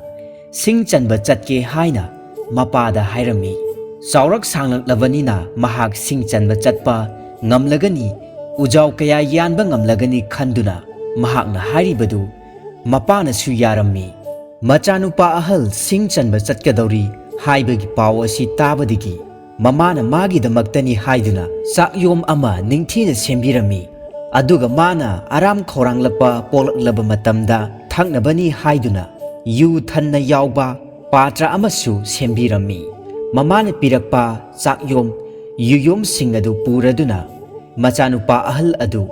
singchanba chatke haina mapada hairami. Saurak sanglaklabanina mahak singchanba chatpa ngamlagani ujau kaya yanba ngamlagani khanduna mahakna hairibadu mapana su yarammi. Machanupa ahal singchanba chatkadauri haibagi paw asi tabadigi mamana magidamaktani haiduna sakyom ama ningthina sembirami. Aduga mana aram khauranglapa polaklaba matamda thaknabani haiduna yu thanna yawba patra amasu sembirami. Mamana pirakpa sakyom yuyom singadu puraduna machanupa ahal adu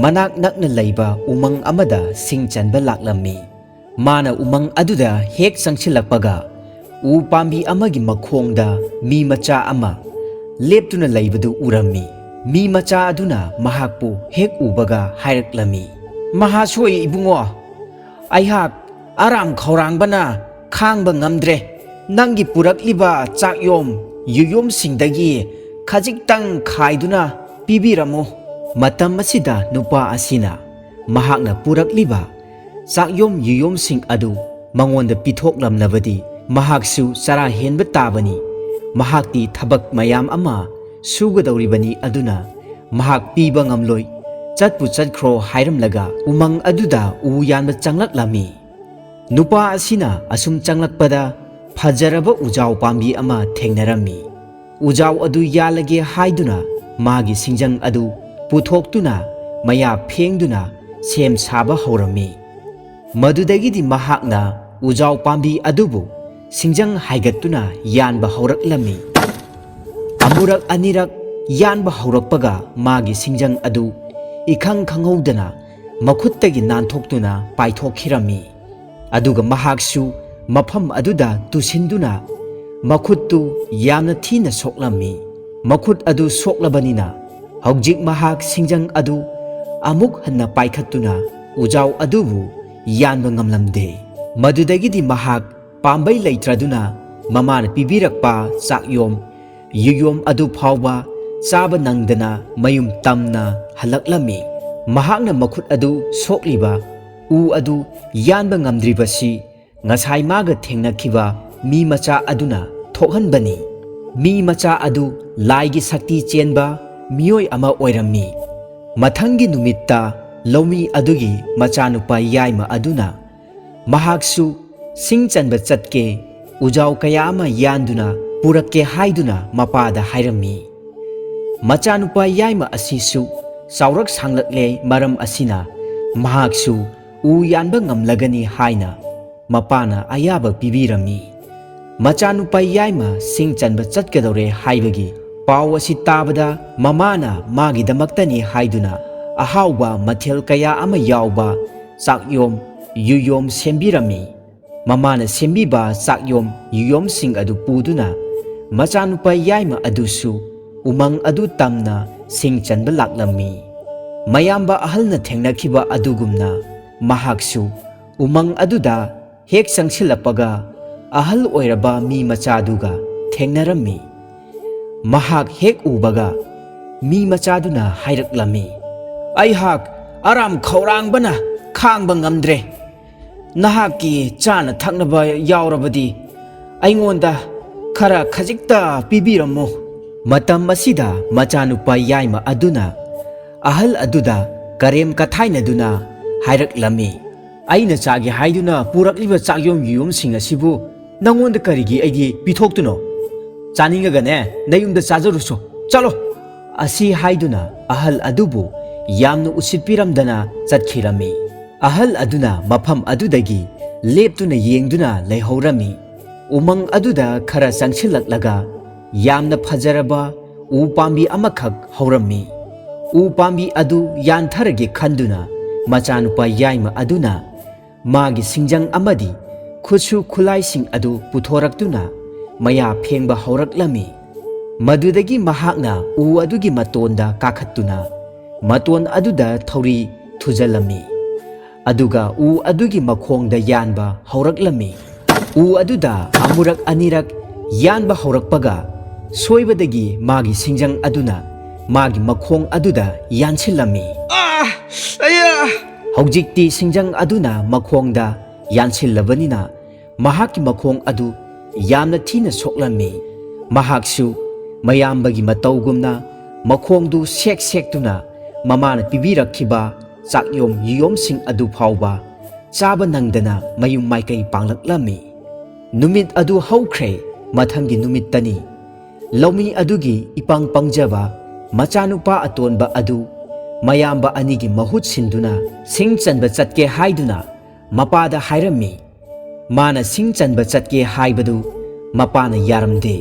manak nakna laiba umang amada singchanba laklammi. Mana umang aduda hek sangchilakpaga u pambi amagi makhongda mi macha ama leptuna laibadu urammi. Mi macha aduna mahakpu hek ubaga hairaklammi. Mahasoi ibungo, aihak aram khaurangbana khangba ngamdre. Nangi purakliba chakyom yuyom singdagi khajiktang khaiduna pibiramo. Matam asida nupa asina mahakna purakliba sakyom yuyom sing adu mangonda pithoklamnabadi mahaksu sara henba tabani. Mahakti thabak mayam ama sugadawribani aduna mahak piba ngamloi chatpu chatkro hairamlaga umang aduda u yanba changlaklammi. Nupa asina asum changlakpada fajaraba ujau pambi ama thengnarammi. Ujau adu yalage haiduna magi singjang adu puthoktuna maya phengduna sem saba haurammi. Madudagidi mahakna ujau pambi adubu singjang haigattuna yanba hauraklammi. Amurak anirak yanba haurakpaga magi singjang adu ikhang khanghaudana makhuttagi nanthokhtuna paithokhirammi. Aduga mahaksu mafam aduda tusinduna makhuttu yamna thina soklammi. Makhut adu soklabanina haujik mahak singjang adu amuk hanna paikhattuna ujau adubu yanba ngamlamde. Madudagidi mahak pambai leitraduna mamana pibirakpa sakyom yuyom adu phawba chaba nangdana mayum tamna halaklammi. Mahakna makhut adu sokliba u adu yanba ngamdribasi ngasai maga thengnakhiba mi macha aduna thokhanbani. Mi macha adu laigi sakti chenba ꯃꯤꯑꯣꯏ ꯑꯃ ꯑꯣꯏꯔꯝꯃꯤ꯫ ꯃꯊꯪꯒꯤ ꯅꯨꯃꯤꯠꯇ ꯂꯧꯃꯤ ꯑꯗꯨꯒꯤ ꯃꯆꯥꯅꯨꯄꯥ ꯌꯥꯏꯃ ꯑꯗꯨꯅ ꯃꯍꯥꯛꯁꯨ ꯁꯤꯡ ꯆꯟꯕ ꯆꯠꯀꯦ, ꯎꯖꯥꯎ ꯀꯌꯥ ꯑꯃ ꯌꯥꯟꯗꯨꯅ ꯄꯨꯔꯛꯀꯦ ꯍꯥꯏꯗꯨꯅ ꯃꯄꯥꯗ ꯍꯥꯏꯔꯝꯃꯤ꯫ ꯃꯆꯥꯅꯨꯄꯥ ꯌꯥꯏꯃ ꯑꯁꯤꯁꯨ ꯆꯥꯎꯔꯛ ꯁꯥꯡꯂꯛꯂꯦ, ꯃꯔꯝ ꯑꯁꯤꯅ ꯃꯍꯥꯛꯁꯨ ꯎ ꯌꯥꯟꯕ ꯉꯝꯂꯒꯅꯤ ꯍꯥꯏꯅ ꯃꯄꯥꯅ ꯑꯌꯥꯕ ꯄꯤꯕꯤꯔꯝꯃꯤ꯫ ꯃꯆꯥꯅꯨꯄꯥ ꯌꯥꯏꯃ ꯁꯤꯡ ꯆꯟꯕ ꯆꯠꯀꯗꯧꯔꯦ ꯍꯥꯏꯕꯒꯤ ꯄꯥꯎ ꯑꯁꯤ ꯇꯥꯕꯗ ꯃꯃꯥꯅ ꯃꯥꯒꯤꯗꯃꯛꯇꯅꯤ ꯍꯥꯏꯗꯨꯅ ꯑꯍꯥꯎꯕ ꯃꯊꯦꯜ ꯀꯌꯥ ꯑꯃ ꯌꯥꯎꯕ ꯆꯥꯛꯌꯣꯝ ꯌꯨꯌꯣꯝ ꯁꯦꯝꯕꯤꯔꯝꯃꯤ꯫ ꯃꯃꯥꯅ ꯁꯦꯝꯕꯤꯕ ꯆꯥꯛꯌꯣꯝ ꯌꯨꯌꯣꯝꯁꯤꯡ ꯑꯗꯨ ꯄꯨꯗꯨꯅ ꯃꯆꯥꯅꯨꯄꯥ ꯌꯥꯏꯃ ꯑꯗꯨꯁꯨ ꯎꯃꯪ ꯑꯗꯨ ꯇꯝꯅ ꯁꯤꯡ ꯆꯟꯕ ꯂꯥꯛꯂꯝꯃꯤ꯫ ꯃꯌꯥꯝꯕ ꯑꯍꯜꯅ ꯊꯦꯡꯅꯈꯤꯕ ꯑꯗꯨꯒꯨꯝꯅ ꯃꯍꯥꯛꯁꯨ ꯎꯃꯪ ꯑꯗꯨꯗ ꯍꯦꯛ ꯆꯪꯁꯤꯜꯂꯛꯄꯒ ꯑꯍꯜ ꯑꯣꯏꯔꯕ ꯃꯤ ꯃꯆꯥꯗꯨꯒ ꯊꯦꯡꯅꯔꯝꯃꯤ꯫ ꯃꯍꯥꯛ ꯍꯦꯛ ꯎꯕꯒ ꯃꯤ ꯃꯆꯥꯗꯨꯅ ꯍꯥꯏꯔꯛꯂꯝꯃꯤ, "ꯑꯩꯍꯥꯛ ꯑꯔꯥꯝ ꯈꯧꯔꯥꯡꯕꯅ ꯈꯥꯡꯕ ꯉꯝꯗ꯭ꯔꯦ꯫ ꯅꯍꯥꯛꯀꯤ ꯆꯥꯅ ꯊꯛꯅꯕ ꯌꯥꯎꯔꯕꯗꯤ ꯑꯩꯉꯣꯟꯗ ꯈꯔ ꯈꯖꯤꯛꯇ ꯄꯤꯕꯤꯔꯝꯃꯨ"꯫ ꯃꯇꯝ ꯑꯁꯤꯗ ꯃꯆꯥꯅꯨꯄꯥ ꯌꯥꯏꯃ ꯑꯗꯨꯅ ꯑꯍꯜ ꯑꯗꯨꯗ ꯀꯔꯦꯝ ꯀꯊꯥꯏꯅꯗꯨꯅ ꯍꯥꯏꯔꯛꯂꯝꯃꯤ, "ꯑꯩꯅ ꯆꯥꯒꯦ ꯍꯥꯏꯗꯨꯅ ꯄꯨꯔꯛꯂꯤꯕ ꯆꯥꯛꯌꯣꯝ ꯌꯨꯌꯣꯝꯁꯤꯡ ꯑꯁꯤꯕꯨ ꯅꯪꯉꯣꯟꯗ ꯀꯔꯤꯒꯤ ꯑꯩꯗꯤ ꯄꯤꯊꯣꯛꯇꯨꯅꯣ? ꯆꯥꯅꯤꯡꯉꯒꯅꯦ ꯅꯌꯨꯝꯗ ꯆꯥꯖꯔꯨꯆꯣ, ꯆꯠꯂꯣ"꯫ ꯑꯁꯤ ꯍꯥꯏꯗꯨꯅ ꯑꯍꯜ ꯑꯗꯨꯕꯨ ꯌꯥꯝꯅ ꯎꯁꯤꯠꯄꯤꯔꯝꯗꯅ ꯆꯠꯈꯤꯔꯝꯃꯤ꯫ ꯑꯍꯜ ꯑꯗꯨꯅ ꯃꯐꯝ ꯑꯗꯨꯗꯒꯤ ꯂꯦꯞꯇꯨꯅ ꯌꯦꯡꯗꯨꯅ ꯂꯩꯍꯧꯔꯝꯃꯤ꯫ ꯎꯃꯪ ꯑꯗꯨꯗ ꯈꯔ ꯆꯪꯁꯤꯜꯂꯛꯂꯒ ꯌꯥꯝꯅ ꯐꯖꯔꯕ ꯎ ꯄꯥꯝꯕꯤ ꯑꯃꯈꯛ ꯍꯧꯔꯝꯃꯤ꯫ ꯎ ꯄꯥꯝꯕꯤ ꯑꯗꯨ ꯌꯥꯟꯊꯔꯒꯦ ꯈꯟꯗꯨꯅ ꯃꯆꯥꯅꯨꯄꯥ ꯌꯥꯏꯃ ꯑꯗꯨꯅ ꯃꯥꯒꯤ ꯁꯤꯡꯖꯪ ꯑꯃꯗꯤ ꯈꯨꯠꯁꯨ ꯈꯨꯠꯂꯥꯏꯁꯤꯡ ꯑꯗꯨ ꯄꯨꯊꯣꯔꯛꯇꯨꯅ ꯃꯌꯥ ꯐꯦꯡꯕ ꯍꯧꯔꯛꯂꯝꯃꯤ꯫ ꯃꯗꯨꯗꯒꯤ ꯃꯍꯥꯛꯅ ꯎ ꯑꯗꯨꯒꯤ ꯃꯇꯣꯟꯗ ꯀꯥꯈꯠꯇꯨꯅ ꯃꯇꯣꯟ ꯑꯗꯨꯗ ꯊꯧꯔꯤ ꯊꯨꯖꯜꯂꯝꯃꯤ, ꯑꯗꯨꯒ ꯎ ꯑꯗꯨꯒꯤ ꯃꯈꯣꯡꯗ ꯌꯥꯟꯕ ꯍꯧꯔꯛꯂꯝꯃꯤ꯫ ꯎ ꯑꯗꯨꯗ ꯑꯃꯨꯔꯛ ꯑꯅꯤꯔꯛ ꯌꯥꯟꯕ ꯍꯧꯔꯛꯄꯒ ꯁꯣꯏꯕꯗꯒꯤ ꯃꯥꯒꯤ ꯁꯤꯡꯖꯪ ꯑꯗꯨꯅ ꯃꯥꯒꯤ ꯃꯈꯣꯡ ꯑꯗꯨꯗ ꯌꯥꯟꯁꯤꯜꯂꯝꯃꯤ꯫ ꯍꯧꯖꯤꯛꯇꯤ ꯁꯤꯡꯖꯪ ꯑꯗꯨꯅ ꯃꯈꯣꯡꯗ ꯌꯥꯟꯁꯤꯜꯂꯕꯅꯤꯅ ꯃꯍꯥꯛꯀꯤ ꯃꯈꯣꯡ ꯑꯗු ꯌꯥꯝꯅ ꯊꯤꯅ ꯁꯣꯛꯂꯝꯃꯤ꯫ ꯃꯍꯥꯛꯁꯨ ꯃꯌꯥꯝꯕꯒꯤ ꯃꯇꯧꯒꯨꯝꯅ ꯃꯈꯣꯡꯗꯨ ꯁꯦꯛ ꯁꯦꯛꯇꯨꯅ ꯃꯃꯥꯅ ꯄꯤꯕꯤꯔꯛꯈꯤꯕ ꯆꯥꯛꯌꯣꯝ ꯌꯨꯌꯣꯝꯁꯤꯡ ꯑꯗꯨ ꯐꯥꯎꯕ ꯆꯥꯕ ꯅꯪꯗꯅ ꯃꯌꯨꯝ ꯃꯥꯏꯀꯩ ꯄꯥꯡꯂꯛꯂꯝꯃꯤ꯫ ꯅꯨꯃꯤꯠ ꯑꯗꯨ ꯍꯧꯈ꯭ꯔꯦ꯫ ꯃꯊꯪꯒꯤ ꯅꯨꯃꯤꯠꯇꯅꯤ ꯂꯧꯃꯤ ꯑꯗꯨꯒꯤ ꯏꯄꯪ ꯄꯪꯖꯕ ꯃꯆꯥꯅꯨꯄꯥ ꯑꯇꯣꯟꯕ ꯑꯗꯨ ꯃꯌꯥꯝꯕ ꯑꯅꯤꯒꯤ ꯃꯍꯨꯠ ꯁꯤꯟꯗꯨꯅ ꯁꯤꯡ ꯆꯟꯕ ꯆꯠꯀꯦ ꯍꯥꯏꯗꯨꯅ ꯃꯄꯥꯗ ꯍꯥꯏꯔꯝꯃꯤ꯫ ꯃꯥꯅ ꯁꯤꯡ ꯆꯟꯕ ꯆꯠꯀꯦ ꯍꯥꯏꯕꯗꯨ ꯃꯄꯥꯅ ꯌꯥꯔꯝꯗꯦ꯫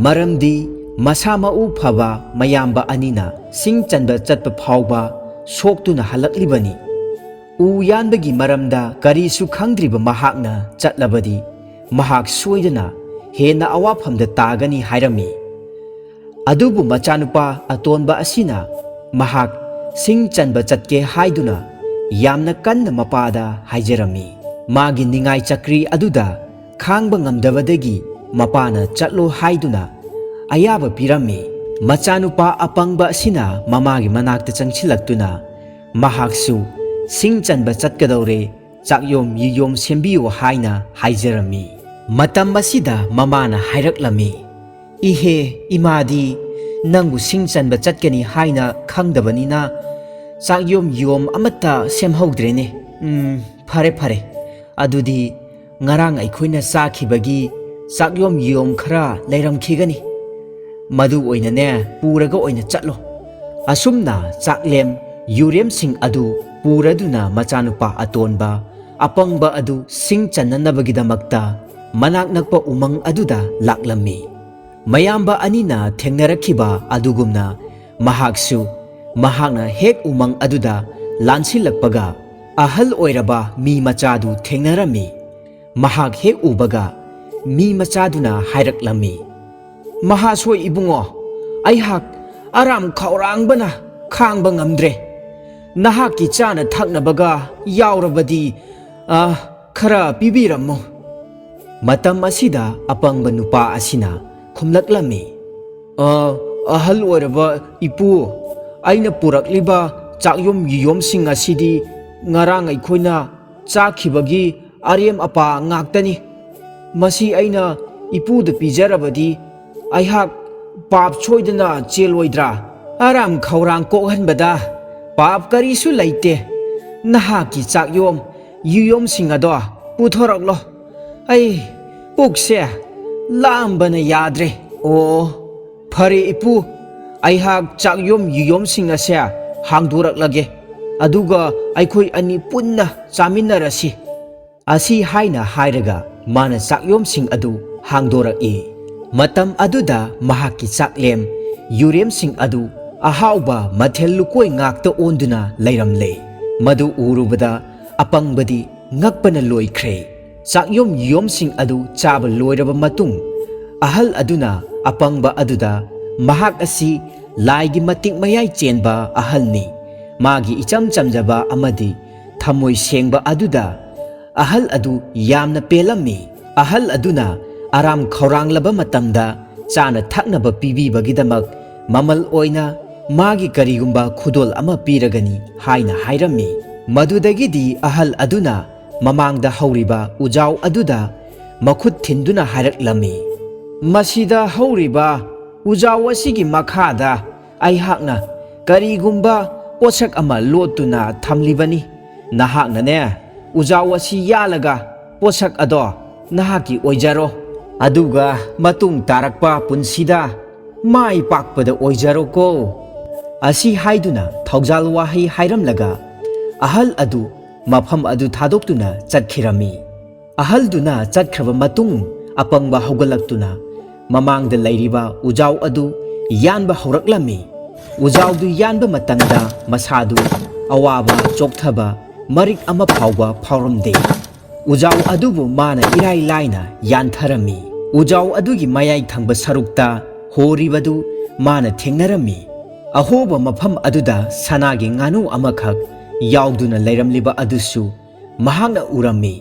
ꯃꯔꯝꯗꯤ ꯃꯁꯥ ꯃꯎ ꯐꯕ ꯃꯌꯥꯝꯕ ꯑꯅꯤꯅ ꯁꯤꯡ ꯆꯟꯕ ꯆꯠꯄ ꯐꯥꯎꯕ ꯁꯣꯛꯇꯨꯅ ꯍꯜꯂꯛꯂꯤꯕꯅꯤ꯫ ꯎ ꯌꯥꯟꯕꯒꯤ ꯃꯔꯝꯗ ꯀꯔꯤꯁꯨ ꯈꯪꯗ꯭ꯔꯤꯕ ꯃꯍꯥꯛꯅ ꯆꯠꯂꯕꯗꯤ ꯃꯍꯥꯛ ꯁꯣꯏꯗꯅ ꯍꯦꯟꯅ ꯑꯋꯥꯐꯝꯗ ꯇꯥꯒꯅꯤ ꯍꯥꯏꯔꯝꯃꯤ꯫ ꯑꯗꯨꯕꯨ ꯃꯆꯥꯅꯨꯄꯥ ꯑꯇꯣꯟꯕ ꯑꯁꯤꯅ ꯃꯍꯥꯛ ꯁꯤꯡ ꯆꯟꯕ ꯆꯠꯀꯦ ꯍꯥꯏꯗꯨꯅ ꯌꯥꯝꯅ ꯀꯟꯅ ꯃꯄꯥꯗ ꯍꯥꯏꯖꯔꯝꯃꯤ꯫ ꯃꯥꯒꯤ ꯅꯤꯡꯉꯥꯏ ꯆꯀ꯭ꯔꯤ ꯑꯗꯨꯗ ꯈꯥꯡꯕ ꯉꯝꯗꯕꯗꯒꯤ ꯃꯄꯥꯅ ꯆꯠꯂꯣ ꯍꯥꯏꯗꯨꯅ ꯑꯌꯥꯕ ꯄꯤꯔꯝꯃꯤ꯫ ꯃꯆꯥꯅꯨꯄꯥ ꯑꯄꯪꯕ ꯑꯁꯤꯅ ꯃꯃꯥꯒꯤ ꯃꯅꯥꯛꯇ ꯆꯪꯁꯤꯜꯂꯛꯇꯨꯅ ꯃꯍꯥꯛꯁꯨ ꯁꯤꯡ ꯆꯟꯕ ꯆꯠꯀꯗꯧꯔꯦ, ꯆꯥꯛꯌꯣꯝ ꯌꯨꯌꯣꯝ ꯁꯦꯝꯕꯤꯌꯨ ꯍꯥꯏꯅ ꯍꯥꯏꯖꯔꯝꯃꯤ꯫ ꯃꯇꯝ ꯑꯁꯤꯗ ꯃꯃꯥꯅ ꯍꯥꯏꯔꯛꯂꯝꯃꯤ, "ꯏꯍꯦ, ꯏꯃꯥꯗꯤ ꯅꯪꯕꯨ ꯁꯤꯡ ꯆꯟꯕ ꯆꯠꯀꯅꯤ ꯍꯥꯏꯅ ꯈꯪꯗꯕꯅꯤꯅ ꯆꯥꯛꯌꯣꯝ ꯌꯨꯌꯣꯝ ꯑꯃꯠꯇ ꯁꯦꯝꯍꯧꯗ꯭ꯔꯦꯅꯦ꯫ ꯐꯔꯦ ꯐꯔꯦ, ꯑꯗꯨꯗꯤ ꯉꯔꯥꯡ ꯑꯩꯈꯣꯏꯅ ꯆꯥꯈꯤꯕꯒꯤ ꯆꯥꯛꯌꯣꯝ ꯌꯨꯌꯣꯝ ꯈꯔ ꯂꯩꯔꯝꯈꯤꯒꯅꯤ, ꯃꯗꯨ ꯑꯣꯏꯅꯅꯦ ꯄꯨꯔꯒ ꯑꯣꯏꯅ ꯆꯠꯂꯣ"꯫ ꯑꯁꯨꯝꯅ ꯆꯥꯛꯂꯦꯝ ꯌꯨꯔꯦꯝꯁꯤꯡ ꯑꯗꯨ ꯄꯨꯔꯗꯨꯅ ꯃꯆꯥꯅꯨꯄꯥ ꯑꯇꯣꯟꯕ ꯑꯄꯪꯕ ꯑꯗꯨ ꯁꯤꯡ ꯆꯟꯅꯅꯕꯒꯤꯗꯃꯛꯇ ꯃꯅꯥꯛ ꯅꯛꯄ ꯎꯃꯪ ꯑꯗꯨꯗ ꯂꯥꯛꯂꯝꯃꯤ꯫ ꯃꯌꯥꯝꯕ ꯑꯅꯤꯅ ꯊꯦꯡꯅꯔꯛꯈꯤꯕ ꯑꯗꯨꯒꯨꯝꯅ ꯃꯍꯥꯛꯁꯨ ꯃꯍꯥꯛꯅ ꯍꯦꯛ ꯎꯃꯪ ꯑꯗꯨꯗ ꯂꯥꯟꯁꯤꯜꯂꯛꯄꯒ ꯑꯍꯜ ꯑꯣꯏꯔꯕ ꯃꯤ ꯃꯆꯥꯗꯨ ꯊꯦꯡꯅꯔꯝꯃꯤ꯫ ꯃꯍꯥꯛ ꯍꯦꯛ ꯎꯕꯒ ꯃꯤ ꯃꯆꯥꯗꯨꯅ ꯍꯥꯏꯔꯛꯂꯝꯃꯤ, "ꯃꯍꯥꯁꯣꯏ ꯏꯕꯨꯡꯉꯣ, ꯑꯩꯍꯥꯛ ꯑꯔꯥꯝ ꯈꯧꯔꯥꯡꯕꯅ ꯈꯥꯡꯕ ꯉꯝꯗ꯭ꯔꯦ꯫ ꯅꯍꯥꯛꯀꯤ ꯆꯥꯅ ꯊꯛꯅꯕꯒ ꯌꯥꯎꯔꯕꯗꯤ ꯈꯔ ꯄꯤꯕꯤꯔꯝꯃꯨ"꯫ ꯃꯇꯝ ꯑꯁꯤꯗ ꯑꯄꯪꯕ ꯅꯨꯄꯥ ꯑꯁꯤꯅ ꯈꯨꯝꯂꯛꯂꯝꯃꯤ, "ꯑꯍꯜ ꯑꯣꯏꯔꯕ ꯏꯄꯨ, ꯑꯩꯅ ꯄꯨꯔꯛꯂꯤꯕ ꯆꯥꯛꯌꯣꯝ ꯌꯨꯌꯣꯝꯁꯤꯡ ꯑꯁꯤꯗꯤ ꯉꯔꯥꯡ ꯑꯩꯈꯣꯏꯅ ꯆꯥꯈꯤꯕꯒꯤ ꯑꯔꯦꯝ ꯑꯄꯥ ꯉꯥꯛꯇꯅꯤ꯫ ꯃꯁꯤ ꯑꯩꯅ ꯏꯄꯨꯗ ꯄꯤꯖꯔꯕꯗꯤ ꯑꯩꯍꯥꯛ ꯄꯥꯞ ꯁꯣꯏꯗꯅ ꯆꯦꯜꯂꯣꯏꯗ꯭ꯔꯥ? ꯑꯔꯥꯝ ꯈꯧꯔꯥꯡ ꯀꯣꯛꯍꯟꯕꯗ ꯄꯥꯞ ꯀꯔꯤꯁꯨ ꯂꯩꯇꯦ. ꯅꯍꯥꯛꯀꯤ ꯆꯥꯛꯌꯣꯝ ꯌꯨꯌꯣꯝꯁꯤꯡ ꯑꯗꯣ ꯄꯨꯊꯣꯔꯛꯂꯣ. ꯑꯩ ꯄꯨꯛꯁꯦ ꯂꯥꯝꯕꯅ ꯌꯥꯗ꯭ꯔꯦ. ꯑꯣ, ꯐꯔꯦ ꯏꯄꯨ, ꯑꯩꯍꯥꯛ ꯆꯥꯛꯌꯣꯝ ꯌꯨꯌꯣꯝꯁꯤꯡ ꯑꯁꯦ ꯍꯥꯡꯗꯣꯔꯛꯂꯒꯦ, ꯑꯗꯨꯒ ꯑꯩꯈꯣꯏ ꯑꯅꯤ ꯄꯨꯟꯅ ꯆꯥꯃꯤꯟꯅꯔꯁꯤ꯫ ꯑꯁꯤ ꯍꯥꯏꯅ ꯍꯥꯏꯔꯒ ꯃꯥꯅ ꯆꯥꯛꯌꯣꯝꯁꯤꯡ ꯑꯗꯨ ꯍꯥꯡꯗꯣꯔꯛꯏ꯫ ꯃꯇꯝ ꯑꯗꯨꯗ ꯃꯍꯥꯛꯀꯤ ꯆꯥꯛꯂꯦꯝ ꯌꯨꯔꯦꯝꯁꯤꯡ ꯑꯗꯨ ꯑꯍꯥꯎꯕ ꯃꯊꯦꯜ ꯂꯨꯀꯣꯏ ꯉꯥꯛꯇ ꯑꯣꯟꯗꯨꯅ ꯂꯩꯔꯝꯂꯦ꯫ ꯃꯗꯨ ꯎꯔꯨꯕꯗ ꯑꯄꯪꯕꯗꯤ ꯉꯛꯄꯅ ꯂꯣꯏꯈ꯭ꯔꯦ꯫ ꯆꯥꯛꯌꯣꯝ ꯌꯨꯌꯣꯝꯁꯤꯡ ꯑꯗꯨ ꯆꯥꯕ ꯂꯣꯏꯔꯕ ꯃꯇꯨꯡ ꯑꯍꯜ ꯑꯗꯨꯅ ꯑꯄꯪꯕ ꯑꯗꯨꯗ ꯃꯍꯥꯛ ꯑꯁꯤ ꯂꯥꯏꯒꯤ ꯃꯇꯤꯛ ꯃꯌꯥꯏ ꯆꯦꯟꯕ ꯑꯍꯜꯅꯤ, ꯃꯥꯒꯤ ꯏꯆꯝ ꯆꯝꯖꯕ ꯑꯃꯗꯤ ꯊꯃꯣꯏ ꯁꯦꯡꯕ ꯑꯗꯨꯗ ꯑꯍꯜ ꯑꯗꯨ ꯌꯥꯝꯅ ꯄꯦꯜꯂꯝꯃꯤ꯫ ꯑꯍꯜ ꯑꯗꯨꯅ ꯑꯔꯥꯝ ꯈꯧꯔꯥꯡꯂꯕ ꯃꯇꯝꯗ ꯆꯥꯅ ꯊꯛꯅꯕ ꯄꯤꯕꯤꯕꯒꯤꯗꯃꯛ ꯃꯃꯜ ꯑꯣꯏꯅ ꯃꯥꯒꯤ ꯀꯔꯤꯒꯨꯝꯕ ꯈꯨꯗꯣꯜ ꯑꯃ ꯄꯤꯔꯒꯅꯤ ꯍꯥꯏꯅ ꯍꯥꯏꯔꯝꯃꯤ꯫ ꯃꯗꯨꯗꯒꯤꯗꯤ ꯑꯍꯜ ꯑꯗꯨꯅ ꯃꯃꯥꯡꯗ ꯍꯧꯔꯤꯕ ꯎꯖꯥꯎ ꯑꯗꯨꯗ ꯃꯈꯨꯠ ꯊꯤꯟꯗꯨꯅ ꯍꯥꯏꯔꯛꯂꯝꯃꯤ, ꯃꯁꯤꯗ ꯍꯧꯔꯤꯕ ꯎꯖꯥꯎ ꯑꯁꯤꯒꯤ ꯃꯈꯥꯗ ꯑꯩꯍꯥꯛꯅ ꯀꯔꯤꯒꯨꯝꯕ ꯄꯣꯠꯁꯛ ꯑꯃ ꯂꯣꯠꯇꯨꯅ ꯊꯝꯂꯤꯕꯅꯤ꯫ ꯅꯍꯥꯛꯅꯅꯦ ꯎꯖꯥꯎ ꯑꯁꯤ ꯌꯥꯜꯂꯒ ꯄꯣꯠꯁꯛ ꯑꯗꯣ ꯅꯍꯥꯛꯀꯤ ꯑꯣꯏꯖꯔꯣ, ꯑꯗꯨꯒ ꯃꯇꯨꯡ ꯇꯥꯔꯛꯄ ꯄꯨꯟꯁꯤꯗ ꯃꯥꯏ ꯄꯥꯛꯄꯗ ꯑꯣꯏꯖꯔꯣꯀꯣ꯫ ꯑꯁꯤ ꯍꯥꯏꯗꯨꯅ ꯊꯧꯖꯥꯜ ꯋꯥꯍꯩ ꯍꯥꯏꯔꯝꯂꯒ ꯑꯍꯜ ꯑꯗꯨ ꯃꯐꯝ ꯑꯗꯨ ꯊꯥꯗꯣꯛꯇꯨꯅ ꯆꯠꯈꯤꯔꯝꯃꯤ꯫ ꯑꯍꯜꯗꯨꯅ ꯆꯠꯈ꯭ꯔꯕ ꯃꯇꯨꯡ ꯑꯄꯪꯕ ꯍꯧꯒꯠꯂꯛꯇꯨꯅ ꯃꯃꯥꯡꯗ ꯂꯩꯔꯤꯕ ꯎꯖꯥꯎ ꯑꯗꯨ ꯌꯥꯟꯕ ꯍꯧꯔꯛꯂꯝꯃꯤ꯫ ꯎꯖꯥꯎꯗꯨ ꯌꯥꯟꯕ ꯃꯇꯝꯗ ꯃꯁꯥꯗꯨ ꯑꯋꯥꯕ ꯆꯣꯛꯊꯕ ꯃꯔꯤꯛ ꯑꯃ ꯐꯥꯎꯕ ꯐꯥꯎꯔꯝꯗꯦ꯫ ꯎꯖꯥꯎ ꯑꯗꯨꯕꯨ ꯃꯥꯅ ꯏꯔꯥꯏ ꯂꯥꯏꯅ ꯌꯥꯟꯊꯔꯝꯃꯤ꯫ ꯎꯖꯥꯎ ꯑꯗꯨꯒꯤ ꯃꯌꯥꯏ ꯊꯪꯕ ꯁꯔꯨꯛꯇ ꯍꯣꯔꯤꯕꯗꯨ ꯃꯥꯅ ꯊꯦꯡꯅꯔꯝꯃꯤ꯫ ꯑꯍꯣꯕ ꯃꯐꯝ ꯑꯗꯨꯗ ꯁꯅꯥꯒꯤ ꯉꯥꯅꯨ ꯑꯃꯈꯛ ꯌꯥꯎꯗꯨꯅ ꯂꯩꯔꯝꯂꯤꯕ ꯑꯗꯨꯁꯨ ꯃꯍꯥꯛꯅ ꯎꯔꯝꯃꯤ꯫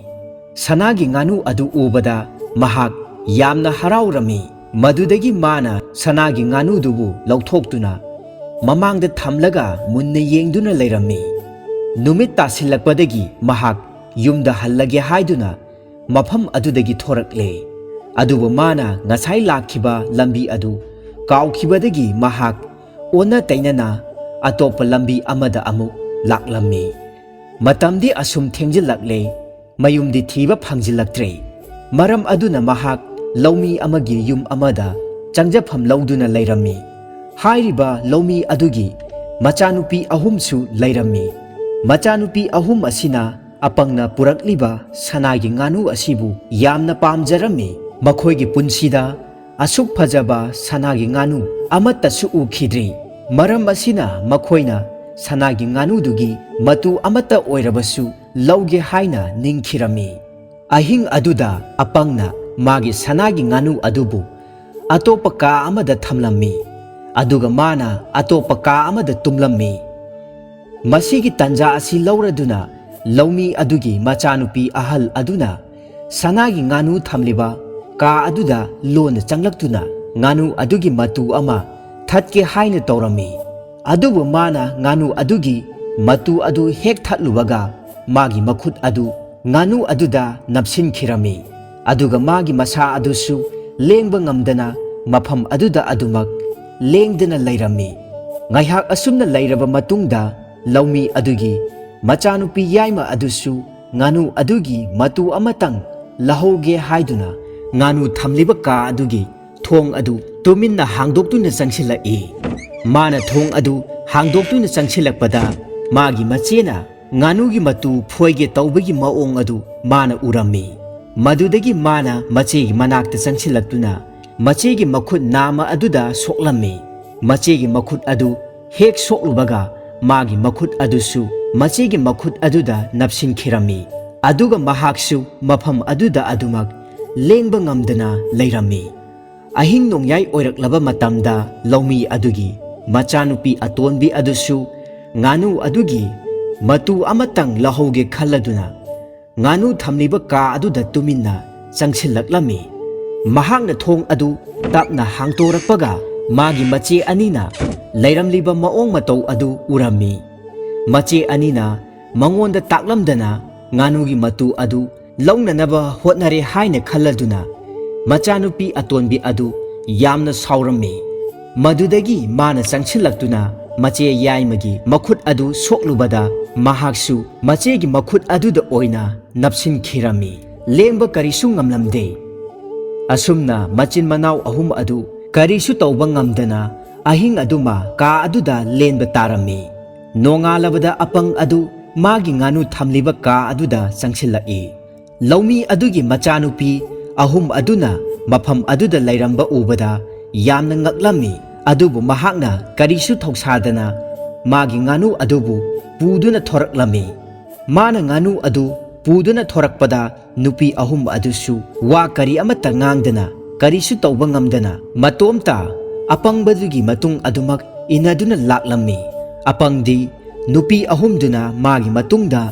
ꯁꯅꯥꯒꯤ ꯉꯥꯅꯨ ꯑꯗꯨ ꯎꯕꯗ ꯃꯍꯥꯛ ꯌꯥꯝꯅ ꯍꯔꯥꯎꯔꯝꯃꯤ꯫ ꯃꯗꯨꯗꯒꯤ ꯃꯥꯅ ꯁꯅꯥꯒꯤ ꯉꯥꯅꯨꯗꯨꯕꯨ ꯂꯧꯊꯣꯛꯇꯨꯅ ꯃꯃꯥꯡꯗ ꯊꯝꯂꯒ ꯃꯨꯟꯅ ꯌꯦꯡꯗꯨꯅ ꯂꯩꯔꯝꯃꯤ꯫ ꯅꯨꯃꯤꯠ ꯇꯥꯁꯤꯜꯂꯛꯄꯗꯒꯤ ꯃꯍꯥꯛ ꯌꯨꯝꯗ ꯍꯜꯂꯒꯦ ꯍꯥꯏꯗꯨꯅ ꯃꯐꯝ ꯑꯗꯨꯗꯒꯤ ꯊꯣꯔꯛꯂꯦ꯫ ꯑꯗꯨꯕꯨ ꯃꯥꯅ ꯉꯁꯥꯏ ꯂꯥꯛꯈꯤꯕ ꯂꯝꯕꯤ ꯑꯗꯨ ꯀꯥꯎꯈꯤꯕꯗꯒꯤ ꯃꯍꯥꯛ ꯑꯣꯟꯅ ꯇꯩꯅꯅ ꯑꯇꯣꯞꯄ ꯂꯝꯕꯤ ꯑꯃꯗ ꯑꯃꯨꯛ ꯂꯥꯛꯂꯝꯃꯤ꯫ ꯃꯇꯝꯗꯤ ꯑꯁꯨꯝ ꯊꯦꯡꯖꯤꯜꯂꯛꯂꯦ, ꯃꯌꯨꯝꯗꯤ ꯊꯤꯕ ꯐꯪꯖꯤꯜꯂꯛꯇ꯭ꯔꯦ꯫ ꯃꯔꯝ ꯑꯗꯨꯅ ꯃꯍꯥꯛ ꯂꯧꯃꯤ ꯑꯃꯒꯤ ꯌꯨꯝ ꯑꯃꯗ ꯆꯪꯖꯐꯝ ꯂꯧꯗꯨꯅ ꯂꯩꯔꯝꯃꯤ꯫ ꯍꯥꯏꯔꯤꯕ ꯂꯧꯃꯤ ꯑꯗꯨꯒꯤ ꯃꯆꯥꯅꯨꯄꯤ ꯑꯍꯨꯝꯁꯨ ꯂꯩꯔꯝꯃꯤ꯫ ꯃꯆꯥꯅꯨꯄꯤ ꯑꯍꯨꯝ ꯑꯁꯤꯅ ꯑꯄꯪꯅ ꯄꯨꯔꯛꯂꯤꯕ ꯁꯅꯥꯒꯤ ꯉꯥꯅꯨ ꯑꯁꯤꯕꯨ ꯌꯥꯝꯅ ꯄꯥꯝꯖꯔꯝꯃꯤ꯫ ꯃꯈꯣꯏꯒꯤ ꯄꯨꯟꯁꯤꯗ ꯑꯁꯨꯛ ꯐꯖꯕ ꯁꯅꯥꯒꯤ ꯉꯥꯅꯨ ꯑꯃꯠꯇꯁꯨ ꯎꯈꯤꯗ꯭ꯔꯤ꯫ ꯃꯔꯝ ꯑꯁꯤꯅ ꯃꯈꯣꯏꯅ ꯁꯅꯥꯒꯤ ꯉꯥꯅꯨꯗꯨꯒꯤ ꯃꯇꯨ ꯑꯃꯠꯇ ꯑꯣꯏꯔꯕꯁꯨ ꯂꯧꯒꯦ ꯍꯥꯏꯅ ꯅꯤꯡꯈꯤꯔꯝꯃꯤ꯫ ꯑꯍꯤꯡ ꯑꯗꯨꯗ ꯑꯄꯪꯅ ꯃꯥꯒꯤ ꯁꯅꯥꯒꯤ ꯉꯥꯅꯨ ꯑꯗꯨꯕꯨ ꯑꯇꯣꯞꯄ ꯀꯥ ꯑꯃꯗ ꯊꯝꯂꯝꯃꯤ, ꯑꯗꯨꯒ ꯃꯥꯅ ꯑꯇꯣꯞꯄ ꯀꯥ ꯑꯃꯗ ꯇꯨꯝꯂꯝꯃꯤ꯫ ꯃꯁꯤꯒꯤ ꯇꯟꯖꯥ ꯑꯁꯤ ꯂꯧꯔꯗꯨꯅ ꯂꯧꯃꯤ ꯑꯗꯨꯒꯤ ꯃꯆꯥꯅꯨꯄꯤ ꯑꯍꯜ ꯑꯗꯨꯅ ꯁꯅꯥꯒꯤ ꯉꯥꯅꯨ ꯊꯝꯂꯤꯕ ꯀꯥ ꯑꯗꯨꯗ ꯂꯣꯟꯅ ꯆꯪꯂꯛꯇꯨꯅ ꯉꯥꯅꯨ ꯑꯗꯨꯒꯤ ꯃꯇꯨ ꯑꯃ ꯊꯠꯀꯦ ꯍꯥꯏꯅ ꯇꯧꯔꯝꯃꯤ꯫ ꯑꯗꯨꯕꯨ ꯃꯥꯅ ꯉꯥꯅꯨ ꯑꯗꯨꯒꯤ ꯃꯇꯨ ꯑꯗꯨ ꯍꯦꯛ ꯊꯠꯂꯨꯕꯒ ꯃꯥꯒꯤ ꯃꯈꯨꯠ ꯑꯗꯨ ꯉꯥꯅꯨ ꯑꯗꯨꯗ ꯅꯞꯁꯤꯟꯈꯤꯔꯝꯃꯤ, ꯑꯗꯨꯒ ꯃꯥꯒꯤ ꯃꯁꯥ ꯑꯗꯨꯁꯨ ꯂꯦꯡꯕ ꯉꯝꯗꯅ ꯃꯐꯝ ꯑꯗꯨꯗ ꯑꯗꯨꯃꯛ ꯂꯦꯡꯗꯅ ꯂꯩꯔꯝꯃꯤ꯫ ꯉꯥꯏꯍꯥꯛ ꯑꯁꯨꯝꯅ ꯂꯩꯔꯕ ꯃꯇꯨꯡꯗ ꯂꯧꯃꯤ ꯑꯗꯨꯒꯤ ꯃꯆꯥꯅꯨꯄꯤ ꯌꯥꯏꯃ ꯑꯗꯨꯁꯨ ꯉꯥꯅꯨ ꯑꯗꯨꯒꯤ ꯃꯇꯨ ꯑꯃꯇꯪ ꯂꯧꯍꯧꯒꯦ ꯍꯥꯏꯗꯨꯅ ꯉꯥꯅꯨ ꯊꯝꯂꯤꯕ ꯀꯥ ꯑꯗꯨꯒꯤ ꯊꯣꯡ ꯑꯗꯨ ꯇꯨꯃꯤꯟꯅ ꯍꯥꯡꯗꯣꯛꯇꯨꯅ ꯆꯪꯁꯤꯜꯂꯛꯏ꯫ ꯃꯥꯅ ꯊꯣꯡ ꯑꯗꯨ ꯍꯥꯡꯗꯣꯛꯇꯨꯅ ꯆꯪꯁꯤꯜꯂꯛꯄꯗ ꯃꯥꯒꯤ ꯃꯆꯦꯅ ꯉꯥꯅꯨꯒꯤ ꯃꯇꯨ ꯐꯣꯏꯒꯦ ꯇꯧꯕꯒꯤ ꯃꯑꯣꯡ ꯑꯗꯨ ꯃꯥꯅ ꯎꯔꯝꯃꯤ꯫ ꯃꯗꯨꯗꯒꯤ ꯃꯥꯅ ꯃꯆꯦꯒꯤ ꯃꯅꯥꯛꯇ ꯆꯪꯁꯤꯜꯂꯛꯇꯨꯅ ꯃꯆꯦꯒꯤ ꯃꯈꯨꯠ ꯅꯥꯝꯃ ꯑꯗꯨꯗ ꯁꯣꯛꯂꯝꯃꯤ꯫ ꯃꯆꯦꯒꯤ ꯃꯈꯨꯠ ꯑꯗꯨ ꯍꯦꯛ ꯁꯣꯛꯂꯨꯕꯒ ꯃꯥꯒꯤ ꯃꯈꯨꯠ ꯑꯗꯨꯁꯨ ꯃꯆꯦꯒꯤ ꯃꯈꯨꯠ ꯑꯗꯨꯗ ꯅꯞꯁꯤꯟꯈꯤꯔꯝꯃꯤ, ꯑꯗꯨꯒ ꯃꯍꯥꯛꯁꯨ ꯃꯐꯝ ꯑꯗꯨꯗ ꯑꯗꯨꯃꯛ ꯂꯦꯡꯕ ꯉꯝꯗꯅ ꯂꯩꯔꯝꯃꯤ꯫ ꯑꯍꯤꯡ ꯅꯣꯡꯌꯥꯏ ꯑꯣꯏꯔꯛꯂꯕ ꯃꯇꯝꯗ ꯂꯧꯃꯤ ꯑꯗꯨꯒꯤ ꯃꯆꯥꯅꯨꯄꯤ ꯑꯇꯣꯟꯕꯤ ꯑꯗꯨꯁꯨ ꯉꯥꯅꯨ ꯑꯗꯨꯒꯤ ꯃꯇꯨ ꯑꯃꯇꯪ ꯂꯧꯍꯧꯒꯦ ꯈꯜꯂꯗꯨꯅ ꯉꯥꯅꯨ ꯊꯝꯂꯤꯕ ꯀꯥ ꯑꯗꯨꯗ ꯇꯨꯃꯤꯟꯅ ꯆꯪꯁꯤꯜꯂꯛꯂꯝꯃꯤ꯫ ꯃꯍꯥꯛꯅ ꯊꯣꯡ ꯑꯗꯨ ꯇꯞꯅ ꯍꯥꯡꯇꯣꯔꯛꯄꯒ ꯃꯥꯒꯤ ꯃꯆꯦ ꯑꯅꯤꯅ ꯂꯩꯔꯝꯂꯤꯕ ꯃꯑꯣꯡ ꯃꯇꯧ ꯑꯗꯨ ꯎꯔꯝꯃꯤ꯫ ꯃꯆꯦ ꯑꯅꯤꯅ ꯃꯉꯣꯟꯗ ꯇꯥꯛꯂꯝꯗꯅ ꯉꯥꯅꯨꯒꯤ ꯃꯇꯨ ꯑꯗꯨ ꯂꯧꯅꯅꯕ ꯍꯣꯠꯅꯔꯦ ꯍꯥꯏꯅ ꯈꯜꯂꯗꯨꯅ ꯃꯆꯥꯅꯨꯄꯤ ꯑꯇꯣꯟꯕꯤ ꯑꯗꯨ ꯌꯥꯝꯅ ꯁꯥꯎꯔꯝꯃꯤ꯫ Madudagi mana changchilakuna mache yaimagi makhut adu soklubada mahaksu machegi makhut aduda oina napsin khirami lengba karisu ngamlamde asumna machin manau ahum adu karisu tawba ngamdana ahing aduma ka aduda lenba tarami nongalabada apang adu magi nganu thamliba ka aduda changchilai laumi adugi machanupi ahum aduna mafam aduda lairamba ubada yamna ngaklami adubu mahakna karisu thoksadana magi nganu adubu puduna thoraklami mana nganu adu puduna thorakpada nupi ahum adusu wa kari amata ngangdana karisu tawba ngamdana matomta apangbadugi matung adumak inaduna laklami apangdi nupi ahumduna magi matungda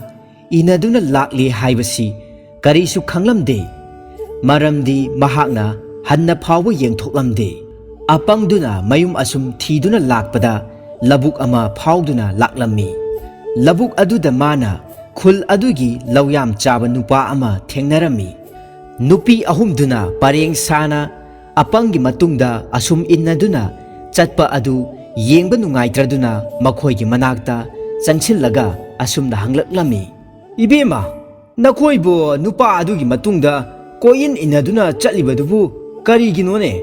inaduna lakli haibasi karisu khanglamde maramdi mahakna hanna phawa yengthoklamde apangduna mayum asum thiduna lakpada labuk ama phawduna laklami labuk aduda mana khul adugi lawyam chaba nupa ama thengnarami nupi ahumduna pareng sana apangi matungda asum innaduna chatpa adu yengba nungaitraduna makhoigi manakta changchillaga asumna hanglaklami ibema nakhoibo nupa adugi matungda koin inaduna chatlibadubu kariginone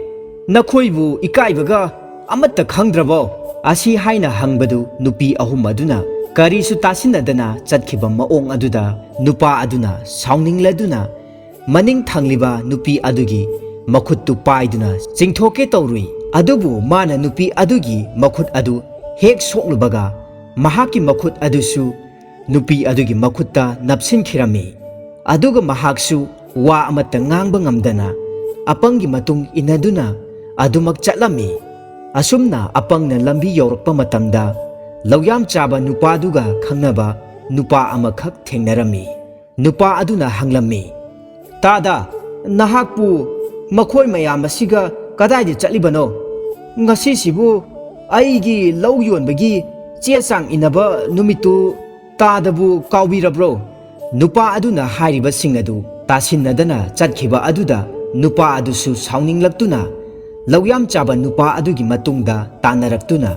nakhoibu ikaibaga amatta khangdrabo asi haina hangbadu nupi ahum aduna karisu tasinadana chatkiba maong aduda nupa aduna sauningladuna maning thangliba nupi adugi makhuttu paiduna chingthoke tawrui adubu mana nupi adugi makhut adu hek soklubaga mahaki makhut adusu nupi adugi makhutta napsin khirami aduga mahaksu wa amatta ngangba ngamdana apangi matung inaduna adumak chatlami asumna apangna lambi yaurakpa matamda lawyam chaba nupa duga khangnaba nupa amakhak thengnarami nupa aduna hanglami tada nahakpu makhoi mayam asiga kadaide chatlibano ngasi sibu aigi law yonbagi chesang inaba numitu tadabu kawbirabro nupa aduna hairiba singadu tasinadana chatkhiba aduda nupa adusu sauninglaktuna lawyam chaba nupa adugi matungda tanaraktuna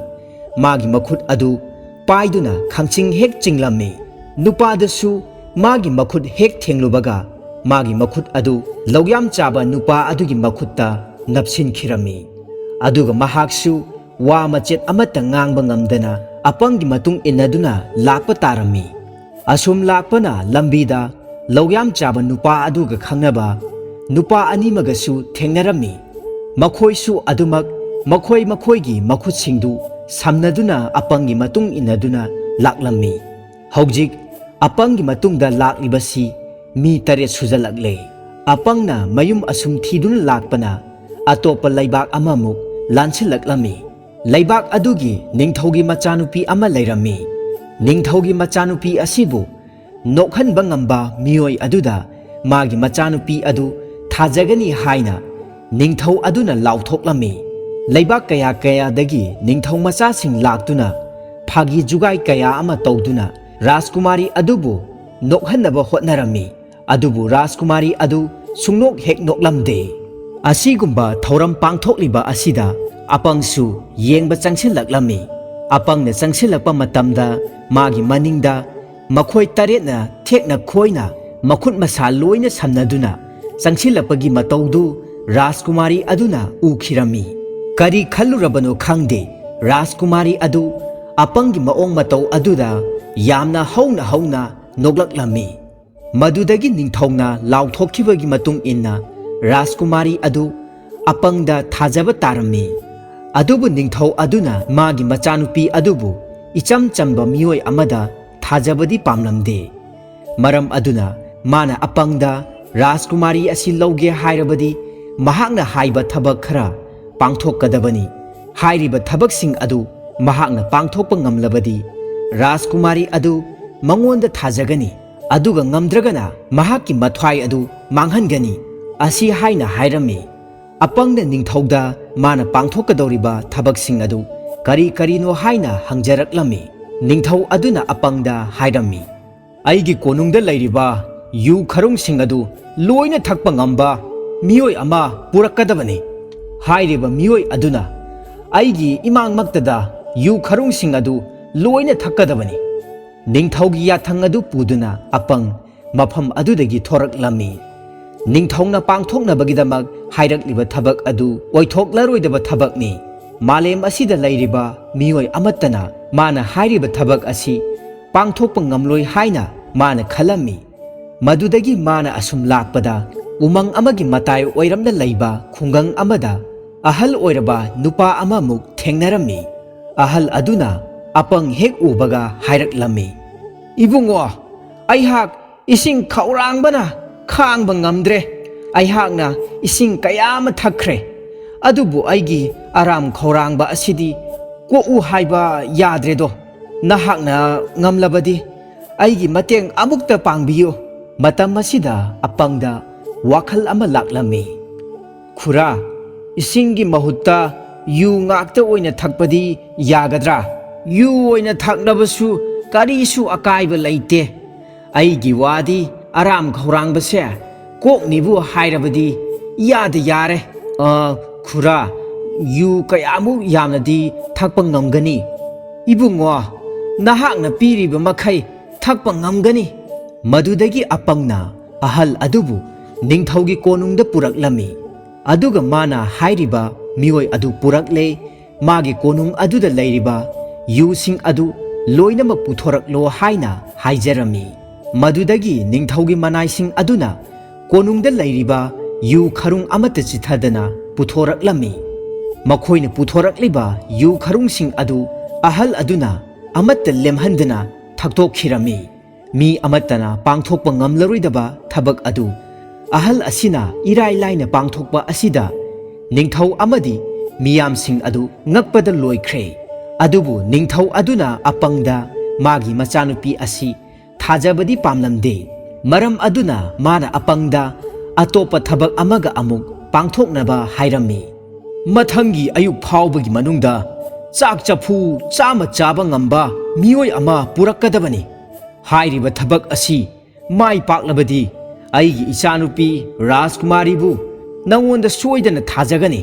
magi makhut adu paiduna khangching hek chinglami nupa dasu magi makhut hek thenglubaga magi makhut adu lawyam chaba nupa adugi makhutta napsin khirami aduga mahaksu wa machet amata ngangba ngamdana apangi matung inaduna lakpa tarami asum lakpana lambida lawyam chaba nupa aduga khangnaba nupa animagasu thengnarami makhoisu adumak makhoigi makhutsingdu samnaduna apangi matung inaduna laklami hojik apangi matungda laklibasi mi taret sujalakle apangna mayum asum thiduna lakpana atopa laibak amamuk lansilaklami laibak adugi ningthogi machanupi ama lairami ningthogi machanupi asibu nokhanba ngamba mioi aduda magi machanupi adu thajagani haina ningthau aduna lauthoklammi laibak kaya kaya dagi ningthau macha sing laktuna phagi jugai kaya ama tawduna Rajkumari adubu nokhanaba hotnarami adubu Rajkumari adu sungnok hek noklamde asigumba thauram pangthokliba asida apangsu yengba changsilaklami apangna changsilakpa matamda magi maningda makhoi taretna thekna khoina makhut masa loina samnaduna changsilapagi matawdu Rajkumari aduna ukhirami kari khallurabano khangde Rajkumari adu apangi maong mataw aduda yamna hauna noglaklami madudagi ningthongna lauthokkhibagi matung inna Rajkumari adu apangda thajaba tarami adubu ningthau aduna magi machanupi adubu icham chamba mioi amada thajabadi pamlamde maram aduna mana apangda Rajkumari asi lauge hairabadi mahakna haiba thabak khara pangthokadabani hairiba thabaksing adu mahakna pangthokpa ngamlabadi Rajkumari adu mangonda thajagani aduga ngamdragana mahakki mathwai adu manghangani asi haina hairami apangna ningthauda mana pangthokadoriba thabaksing adu kari no haina hangjaraklami ningthau aduna apangda hairami aigi konungda lairiba yu kharung sing adu loina thakpa ngamba mioi ama purakadabani hairiba mioi aduna ꯑꯩꯒꯤ ꯏꯃꯥꯡꯃꯛꯇꯗ U ꯈꯔꯨꯡꯁꯤꯡ ꯑꯗꯨ ꯂꯣꯏꯅ ꯊꯛꯀꯗꯕꯅꯤ꯫ ꯅꯤꯡꯊꯧꯒꯤ ꯌꯥꯊꯪ ꯑꯗꯨ ꯄꯨꯗꯨꯅ ꯑꯄꯪ ꯃꯐꯝ ꯑꯗꯨꯗꯒꯤ ꯊꯣꯔꯛꯂꯝꯃꯤ꯫ ꯅꯤꯡꯊꯧꯅ ꯄꯥꯡꯊꯣꯛꯅꯕꯒꯤꯗꯃꯛ ꯍꯥꯏꯔꯛꯂꯤꯕ ꯊꯕꯛ ꯑꯗꯨ ꯑꯣꯏꯊꯣꯛꯂꯔꯣꯏꯗꯕ ꯊꯕꯛꯅꯤ꯫ ꯃꯥꯂꯦꯝ ꯑꯁꯤꯗ ꯂꯩꯔꯤꯕ ꯃꯤꯑꯣꯏ ꯑꯃꯠꯇꯅ ꯃꯥꯅ ꯍꯥꯏꯔꯤꯕ ꯊꯕꯛ ꯑꯁꯤ ꯄꯥꯡꯊꯣꯛꯄ ꯉꯝꯂꯣꯏ ꯍꯥꯏꯅ ꯃꯥꯅ ꯈꯜꯂꯝꯃꯤ꯫ ꯃꯗꯨꯗꯒꯤ ꯃꯥꯅ ꯑꯁꯨꯝ ꯂꯥꯛꯄꯗ ꯎꯃꯪ ꯑꯃꯒꯤ ꯃꯇꯥꯏ ꯑꯣꯏꯔꯝꯅ ꯂꯩꯕ ꯈꯨꯡꯒꯪ ꯑꯃꯗ ꯑꯍꯜ ꯑꯣꯏꯔꯕ ꯅꯨꯄꯥ ꯑꯃꯃꯨꯛ ꯊꯦꯡꯅꯔꯝꯃꯤ꯫ ꯑꯍꯜ ꯑꯗꯨꯅ ꯑꯄꯪ ꯍꯦꯛ ꯎꯕꯒ ꯍꯥꯏꯔꯛꯂꯝꯃꯤ, "ꯏꯕꯨꯡꯉꯣ, ꯑꯩꯍꯥꯛ ꯏꯁꯤꯡ ꯈꯧꯔꯥꯡꯕꯅ ꯈꯥꯡꯕ ꯉꯝꯗ꯭ꯔꯦ꯫ ꯑꯩꯍꯥꯛꯅ ꯏꯁꯤꯡ ꯀꯌా ꯑꯃ ꯊꯛꯈ꯭ꯔꯦ, ꯑꯗꯨꯕꯨ ꯑꯩꯒꯤ ꯑꯔꯥꯝ ꯈꯧꯔꯥꯡꯕ ꯑꯁꯤꯗꯤ ꯀꯣꯛꯎ ꯍꯥꯏꯕ ꯌꯥꯗ꯭ꯔꯦꯗꯣ꯫ ꯅꯍꯥꯛꯅ ꯉꯝꯂꯕꯗꯤ ꯑꯩꯒꯤ ꯃꯇꯦꯡ ꯑꯃꯨꯛꯇ ꯄꯥꯡꯕꯤꯌꯨ." ꯃꯇꯝ ꯑꯁꯤꯗ ꯑꯄꯪꯗ ꯋꯥꯈꯜ ꯑꯃ ꯂꯥꯛꯂꯝꯃꯤ꯫ "ꯈꯨꯔꯥ, ꯏꯁꯤꯡꯒꯤ ꯃꯍꯨꯠꯇ ꯌꯨ ꯉꯥꯛꯇ ꯑꯣꯏꯅ ꯊꯛꯄꯗꯤ ꯌꯥꯒꯗ꯭ꯔꯥ? ꯌꯨ ꯑꯣꯏꯅ ꯊꯛꯂꯕꯁꯨ ꯀꯔꯤꯁꯨ ꯑꯀꯥꯏꯕ ꯂꯩꯇꯦ꯫ ꯑꯩꯒꯤ ꯋꯥꯗꯤ ꯑꯔꯥꯝ ꯈꯧꯔꯥꯡꯕꯁꯦ ꯀꯣꯛꯅꯤꯕꯨ ꯍꯥꯏꯔꯕꯗꯤ ꯌꯥꯗ ꯌꯥꯔꯦ꯫ ꯈꯨꯔꯥ, ꯌꯨ ꯀꯌꯥꯃꯨꯛ ꯌꯥꯝꯅꯗꯤ ꯊꯛꯄ ꯉꯝꯒꯅꯤ?" "ꯏꯕꯨꯡꯉꯣ, ꯅꯍꯥꯛꯅ ꯄꯤꯔꯤꯕ ꯃꯈꯩ ꯊꯛꯄ ꯉꯝꯒꯅꯤ." ꯃꯗꯨꯗꯒꯤ ꯑꯄꯪꯅ ꯑꯍꯜ ꯑꯗꯨꯕꯨ ꯅꯤꯡꯊꯧꯒꯤ ꯀꯣꯅꯨꯡꯗ ꯄꯨꯔꯛꯂꯝꯃꯤ꯫ ꯑꯗꯨꯒ ꯃꯥꯅ ꯍꯥꯏꯔꯤꯕ ꯃꯤꯑꯣꯏ ꯑꯗꯨ ꯄꯨꯔꯛꯂꯦ꯫ ꯃꯥꯒꯤ ꯀꯣꯅꯨꯡ ꯑꯗꯨꯗ ꯂꯩꯔꯤꯕ ꯌꯨꯁꯤꯡ ꯑꯗꯨ ꯂꯣꯏꯅꯃꯛ ꯄꯨꯊꯣꯔꯛꯂꯣ ꯍꯥꯏꯅ ꯍꯥꯏꯖꯔꯝꯃꯤ꯫ ꯃꯗꯨꯗꯒꯤ ꯅꯤꯡꯊꯧꯒꯤ ꯃꯅꯥꯏꯁꯤꯡ ꯑꯗꯨꯅ ꯀꯣꯅꯨꯡꯗ ꯂꯩꯔꯤꯕ ꯌꯨ ꯈꯔꯨꯡ ꯑꯃꯠꯇ ꯆꯤꯊꯗꯅ ꯄꯨꯊꯣꯔꯛꯂꯝꯃꯤ꯫ ꯃꯈꯣꯏꯅ ꯄꯨꯊꯣꯔꯛꯂꯤꯕ ꯌꯨ ꯈꯔꯨꯡꯁꯤꯡ ꯑꯗꯨ ꯑꯍꯜ ꯑꯗꯨꯅ ꯑꯃꯠꯇ ꯂꯦꯝꯍꯟꯗꯅ ꯊꯛꯇꯣꯛꯈꯤꯔꯝꯃꯤ꯫ ꯃꯤ ꯑꯃꯠꯇꯅ ꯄꯥꯡꯊꯣꯛꯄ ꯉꯝꯂꯔꯣꯏꯗꯕ ꯊꯕꯛ ꯑꯗꯨ ꯑꯍꯜ ꯑꯁꯤꯅ ꯏꯔꯥꯏ ꯂꯥꯏꯅ ꯄꯥꯡꯊꯣꯛꯄ ꯑꯁꯤꯗ ꯅꯤꯡꯊꯧ ꯑꯃꯗꯤ ꯃꯤꯌꯥꯝꯁꯤꯡ ꯑꯗꯨ ꯉꯛꯄꯗ ꯂꯣꯏꯈ꯭ꯔꯦ꯫ ꯑꯗꯨꯕꯨ ꯅꯤꯡꯊꯧ ꯑꯗꯨꯅ ꯑꯄꯪꯗ ꯃꯥꯒꯤ ꯃꯆꯥꯅꯨꯄꯤ ꯑꯁꯤ ꯊꯥꯖꯕꯗꯤ ꯄꯥꯝꯂꯝꯗꯦ꯫ ꯃꯔꯝ ꯑꯗꯨꯅ ꯃꯥꯅ ꯑꯄꯪꯗ ꯑꯇꯣꯞꯄ ꯊꯕꯛ ꯑꯃꯒ ꯑꯃꯨꯛ ꯄꯥꯡꯊꯣꯛꯅꯕ ꯍꯥꯏꯔꯝꯃꯤ꯫ "ꯃꯊꯪꯒꯤ ꯑꯌꯨꯛ ꯐꯥꯎꯕꯒꯤ ꯃꯅꯨꯡꯗ ꯆꯥꯛ ꯆꯐꯨ 100 ꯆꯥꯕ ꯉꯝꯕ ꯃꯤꯑꯣꯏ ꯑꯃ ꯄꯨꯔꯛꯀꯗꯕꯅꯤ꯫ ꯍꯥꯏꯔꯤꯕ ꯊꯕꯛ ꯑꯁꯤ ꯃꯥꯏ ꯄꯥꯛꯂꯕꯗꯤ ꯑꯩꯒꯤ ꯏꯆꯥꯅꯨꯄꯤ ꯔꯥꯖꯀꯨꯃꯥꯔꯤꯕꯨ ꯅꯉꯣꯟꯗ ꯁꯣꯏꯗꯅ ꯊꯥꯖꯒꯅꯤ."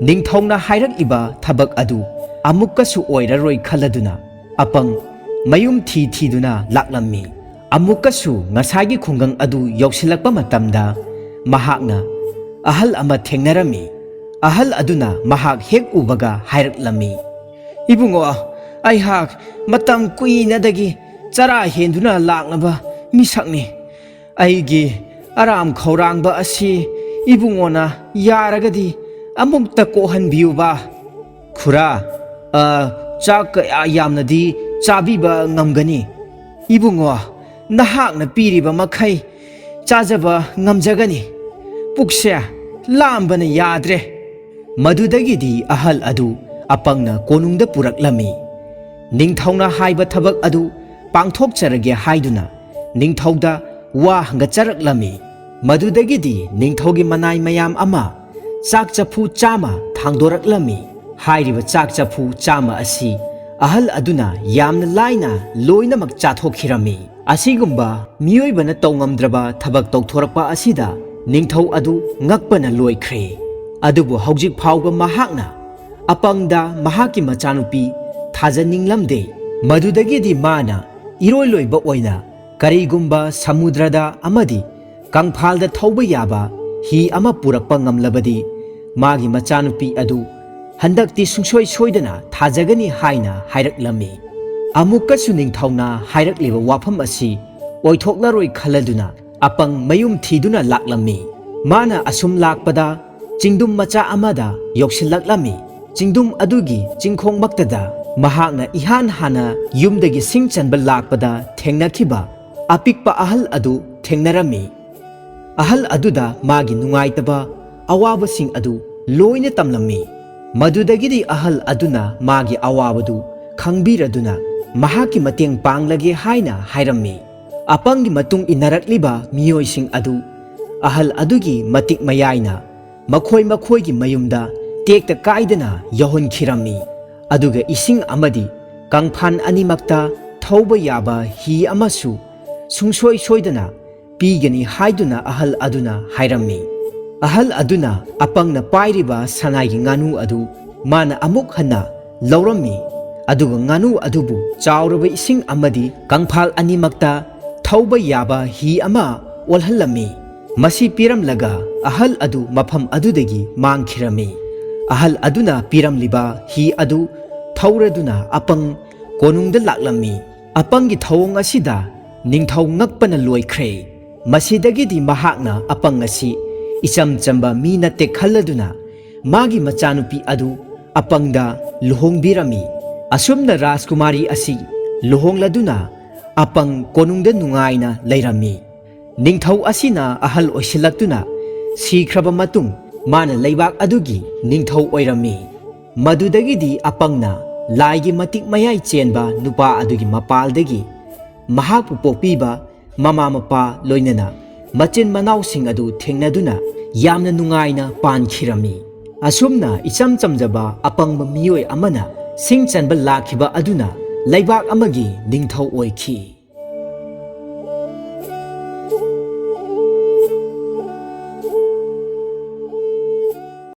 ꯅꯤꯡꯊꯧꯅ ꯍꯥꯏꯔꯛꯂꯤꯕ ꯊꯕꯛ ꯑꯗꯨ ꯑꯃꯨꯛꯀꯁꯨ ꯑꯣꯏꯔꯔꯣꯏ ꯈꯜꯂꯗꯨꯅ ꯑꯄꯪ ꯃꯌꯨꯝ ꯊꯤꯗꯨꯅ ꯂꯥꯛꯂꯝꯃꯤ꯫ ꯑꯃꯨꯛꯀꯁꯨ ꯉꯁꯥꯏꯒꯤ ꯈꯨꯡꯒꯪ ꯑꯗꯨ ꯌꯧꯁꯤꯜꯂꯛꯄ ꯃꯇꯝꯗ ꯃꯍꯥꯛꯅ ꯑꯍꯜ ꯑꯃ ꯊꯦꯡꯅꯔꯝꯃꯤ꯫ ꯑꯍꯜ ꯑꯗꯨꯅ ꯃꯍꯥꯛ ꯍꯦꯛ ꯎꯕꯒ ꯍꯥꯏꯔꯛꯂꯝꯃꯤ, "ꯏꯕꯨꯡꯉꯣ, ꯑꯩꯍꯥꯛ ꯃꯇꯝ ꯀꯨꯏꯅꯗꯒꯤ ꯆꯔꯥ ꯍꯦꯟꯗꯨꯅ ꯂꯥꯛꯂꯕ ꯃꯤꯁꯛꯅꯤ꯫ ꯑꯩꯒꯤ ꯑꯔꯥꯝ ꯈꯧꯔꯥꯡꯕ ꯑꯁꯤ ꯏꯕꯨꯡꯉꯣꯅ ꯌꯥꯔꯒꯗꯤ ꯑꯃꯨꯛꯇ ꯀꯣꯛꯍꯟꯕꯤꯌꯨꯕ." "ꯈꯨꯔꯥ, ꯆꯥꯛ ꯀꯌꯥ ꯌꯥꯝꯅꯗꯤ ꯆꯥꯕꯤꯕ ꯉꯝꯒꯅꯤ?" "ꯏꯕꯨꯡꯉꯣ, ꯅꯍꯥꯛꯅ ꯄꯤꯔꯤꯕ ꯃꯈꯩ ꯆꯥꯖꯕ ꯉꯝꯖꯒꯅꯤ꯫ ꯄꯨꯛꯁꯦ ꯂꯥꯝꯕꯅ ꯌꯥꯗ꯭ꯔꯦ." ꯃꯗꯨꯗꯒꯤꯗꯤ ꯑꯍꯜ ꯑꯗꯨ ꯑꯄꯪꯅ ꯀꯣꯅꯨꯡꯗ ꯄꯨꯔꯛꯂꯝꯃꯤ꯫ ꯅꯤꯡꯊꯧꯅ ꯍꯥꯏꯕ ꯊꯕꯛ ꯑꯗꯨ ꯄꯥꯡꯊꯣꯛꯆꯔꯒꯦ ꯍꯥꯏꯗꯨꯅ ꯅꯤꯡꯊꯧꯗ ꯋꯥ ꯍꯪꯒꯠꯆꯔꯛꯂꯝꯃꯤ꯫ ꯃꯗꯨꯗꯒꯤꯗꯤ ꯅꯤꯡꯊꯧꯒꯤ ꯃꯅꯥꯏ ꯃꯌꯥꯝ ꯑꯃ ꯆꯥꯛ ꯆꯐꯨ 100 ꯊꯥꯡꯗꯣꯔꯛꯂꯝꯃꯤ꯫ ꯍꯥꯏꯔꯤꯕ ꯆꯥꯛ ꯆꯐꯨ 100 ꯑꯁꯤ ꯑꯍꯜ ꯑꯗꯨꯅ ꯌꯥꯝꯅ ꯂꯥꯏꯅ ꯂꯣꯏꯅꯃꯛ ꯆꯥꯊꯣꯛꯈꯤꯔꯝꯃꯤ꯫ ꯑꯁꯤꯒꯨꯝꯕ ꯃꯤꯑꯣꯏꯕꯅ ꯇꯧꯉꯝꯗ꯭ꯔꯕ ꯊꯕꯛ ꯇꯧꯊꯣꯔꯛꯄ ꯑꯁꯤꯗ ꯅꯤꯡꯊꯧ ꯑꯗු ꯉꯛꯄꯅ ꯂꯣꯏꯈ꯭ꯔꯦ꯫ ꯑꯗꯨꯕꯨ ꯍꯧꯖꯤꯛ ꯐꯥꯎꯕ ꯃꯍꯥꯛꯅ ꯑꯄꯪꯗ ꯃꯍꯥꯛꯀꯤ ꯃꯆꯥꯅꯨꯄꯤ ꯊꯥꯖꯅꯤꯡꯂꯝꯗꯦ꯫ ꯃꯗꯨꯗꯒꯤꯗꯤ ꯃꯥꯅ ꯏꯔꯣꯏꯂꯣꯏꯕ ꯑꯣꯏꯅ ꯀꯔꯤꯒꯨꯝꯕ ꯁꯃꯨꯗ꯭ꯔꯗ ꯑꯃꯗꯤ ꯀꯪꯐꯥꯜꯗ ꯊꯧꯕ ꯌꯥꯕ ꯍꯤ ꯑꯃ ꯄꯨꯔꯛꯄ ꯉꯝꯂꯕꯗꯤ ꯃꯥꯒꯤ ꯃꯆꯥꯅꯨꯄꯤ ꯑꯗꯨ ꯍꯟꯗꯛꯇꯤ ꯁꯨꯡꯁꯣꯏ ꯁꯣꯏꯗꯅ ꯊꯥꯖꯒꯅꯤ ꯍꯥꯏꯅ ꯍꯥꯏꯔꯛꯂꯝꯃꯤ꯫ ꯑꯃꯨꯛꯀꯁꯨ ꯅꯤꯡꯊꯧꯅ ꯍꯥꯏꯔꯛꯂꯤꯕ ꯋꯥꯐꯝ ꯑꯁꯤ ꯑꯣꯏꯊꯣꯛꯂꯔꯣꯏ ꯈꯜꯂꯗꯨꯅ ꯑꯄꯪ ꯃꯌꯨꯝ ꯊꯤꯗꯨꯅ ꯂꯥꯛꯂꯝꯃꯤ꯫ ꯃꯥꯅ ꯑꯁꯨꯝ ꯂꯥꯛꯄꯗ ꯆꯤꯡꯗꯨꯝ ꯃꯆꯥ ꯑꯃꯗ ꯌꯧꯁꯤꯜꯂꯛꯂꯝꯃꯤ꯫ ꯆꯤꯡꯗꯨꯝ ꯑꯗꯨꯒꯤ ꯆꯤꯡꯈꯣꯡꯃꯛꯇꯗ ꯃꯍꯥꯛꯅ ꯏꯍꯥꯟ ꯍꯥꯟꯅ ꯌꯨꯝꯗꯒꯤ ꯁꯤꯡ ꯆꯟꯕ ꯂꯥꯛꯄꯗ ꯊꯦꯡꯅꯈꯤꯕ ꯑꯄꯤꯛꯄ ꯑꯍꯜ ꯑꯗꯨ ꯊꯦꯡꯅꯔꯝꯃꯤ꯫ ꯑꯍꯜ ꯑꯗꯨꯗ ꯃꯥꯒꯤ ꯅꯨꯡꯉꯥꯏꯇꯕ ꯑꯋꯥꯕꯁꯤꯡ ꯑꯗꯨ ꯂꯣꯏꯅ ꯇꯝꯂꯝꯃꯤ꯫ ꯃꯗꯨꯗꯒꯤꯗꯤ ꯑꯍꯜ ꯑꯗꯨꯅ ꯃꯥꯒꯤ ꯑꯋꯥꯕꯗꯨ ꯈꯪꯕꯤꯔꯗꯨꯅ ꯃꯍꯥꯛꯀꯤ ꯃꯇꯦꯡ ꯄꯥꯡꯂꯒꯦ ꯍꯥꯏꯅ ꯍꯥꯏꯔꯝꯃꯤ꯫ ꯑꯄꯪꯒꯤ ꯃꯇꯨꯡ ꯏꯟꯅꯔꯛꯂꯤꯕ ꯃꯤꯑꯣꯏꯁꯤꯡ ꯑꯗꯨ ꯑꯍꯜ ꯑꯗꯨꯒꯤ ꯃꯇꯤꯛ ꯃꯌꯥꯏꯅ ꯃꯈꯣꯏꯒꯤ ꯃꯌꯨꯝꯗ ꯇꯦꯛꯇ ꯀꯥꯏꯗꯅ ꯌꯧꯍꯟꯈꯤꯔꯝꯃꯤ꯫ ꯑꯗꯨꯒ ꯏꯁꯤꯡ ꯑꯃꯗꯤ ꯀꯪꯐꯥꯟ ꯑꯅꯤꯃꯛꯇ ꯊꯧꯕ ꯌꯥꯕ ꯍꯤ ꯑꯃꯁꯨ ꯁꯨꯡꯁꯣꯏ ꯁꯣꯏꯗꯅ ꯄꯤꯒꯅꯤ ꯍꯥꯏꯗꯨꯅ ꯑꯍꯜ ꯑꯗꯨꯅ ꯍꯥꯏꯔꯝꯃꯤ꯫ ꯑꯍꯜ ꯑꯗꯨꯅ ꯑꯄꯪꯅ ꯄꯥꯏꯔꯤꯕ ꯁꯅꯥꯏꯒꯤ ꯉꯥꯅꯨ ꯑꯗꯨ ꯃꯥꯅ ꯑꯃꯨꯛ ꯍꯟꯅ ꯂꯧꯔꯝꯃꯤ ꯑꯗꯨꯒ ꯉꯥꯅꯨ ꯑꯗꯨꯕꯨ ꯆꯥꯎꯔꯕ ꯏꯁꯤꯡ ꯑꯃꯗꯤ ꯀꯪꯐꯥꯜ ꯑꯅꯤꯃꯛꯇ ꯊꯧꯕ ꯌꯥꯕ ꯍꯤ ꯑꯃ ꯑꯣꯜꯍꯜꯂꯝꯃꯤ꯫ ꯃꯁꯤ ꯄꯤꯔꯝꯂꯒ ꯑꯍꯜ ꯑꯗꯨ ꯃꯐꯝ ꯑꯗꯨꯗꯒꯤ ꯃꯥꯡꯈꯤꯔꯝꯃꯤ꯫ ꯑꯍꯜ ꯑꯗꯨꯅ ꯄꯤꯔꯝꯂꯤꯕ ꯍꯤ ꯑꯗꯨ ꯊꯧꯔꯗꯨꯅ ꯑꯄꯪ ꯀꯣꯅꯨꯡꯗ ꯂꯥꯛꯂꯝꯃꯤ꯫ ꯑꯄꯪꯒꯤ ꯊꯧꯑꯣꯡ ꯑꯁꯤꯗ ꯅꯤꯡꯊꯧ ꯉꯛꯄꯅ ꯂꯣꯏꯈ꯭ꯔꯦ꯫ ꯃꯁꯤꯗꯒꯤꯗꯤ ꯃꯍꯥꯛꯅ ꯑꯄꯪ ꯑꯁꯤ ꯏꯆꯝ ꯆꯝꯕ ꯃꯤ ꯅꯠꯇꯦ ꯈꯜꯂꯗꯨꯅ ꯃꯥꯒꯤ ꯃꯆꯥꯅꯨꯄꯤ ꯑꯗꯨ ꯑꯄꯪꯗ ꯂꯨꯍꯣꯡꯕꯤꯔꯝꯃꯤ꯫ ꯑꯁꯨꯝꯅ ꯔꯥꯖꯀꯨꯃꯥꯔꯤ ꯑꯁꯤ ꯂꯨꯍꯣꯡꯂꯗꯨꯅ ꯑꯄꯪ ꯀꯣꯅꯨꯡꯗ ꯅꯨꯡꯉꯥꯏꯅ ꯂꯩꯔꯝꯃꯤ꯫ ꯅꯤꯡꯊꯧ ꯑꯁꯤꯅ ꯑꯍꯜ ꯑꯣꯏꯁꯤꯜꯂꯛꯇꯨꯅ ꯁꯤꯈ꯭ꯔꯕ ꯃꯇꯨꯡ ꯃꯥꯅ ꯂꯩꯕꯥꯛ ꯑꯗꯨꯒꯤ ꯅꯤꯡꯊꯧ ꯑꯣꯏꯔꯝꯃꯤ꯫ ꯃꯗꯨꯗꯒꯤꯗꯤ ꯑꯄꯪꯅ ꯂꯥꯏꯒꯤ ꯃꯇꯤꯛ ꯃꯌꯥꯏ ꯆꯦꯟꯕ ꯅꯨꯄꯥ ꯑꯗꯨꯒꯤ ꯃꯄꯥꯜꯗꯒꯤ ꯃꯍꯥꯛꯄꯨ ꯄꯣꯛꯄꯤꯕ ꯃꯃꯥ ꯃꯄꯥ ꯂꯣꯏꯅꯅ ꯃꯆꯤꯟ ꯃꯅꯥꯎꯁꯤꯡ ꯑꯗꯨ ꯊꯦꯡꯅꯗꯨꯅ ꯌꯥꯝꯅ ꯅꯨꯡꯉꯥꯏꯅ ꯄꯥꯟꯈꯤꯔꯝꯃꯤ꯫ ꯑꯁꯨꯝꯅ ꯏꯆꯝ ꯆꯝꯖꯕ ꯑꯄꯪꯕ ꯃꯤꯑꯣꯏ ꯑꯃꯅ ꯁꯤꯡ ꯆꯟꯕ ꯂꯥꯛꯈꯤꯕ ꯑꯗꯨꯅ ꯂꯩꯕꯥꯛ ꯑꯃꯒꯤ ꯅꯤꯡꯊꯧ ꯑꯣꯏꯈꯤ꯫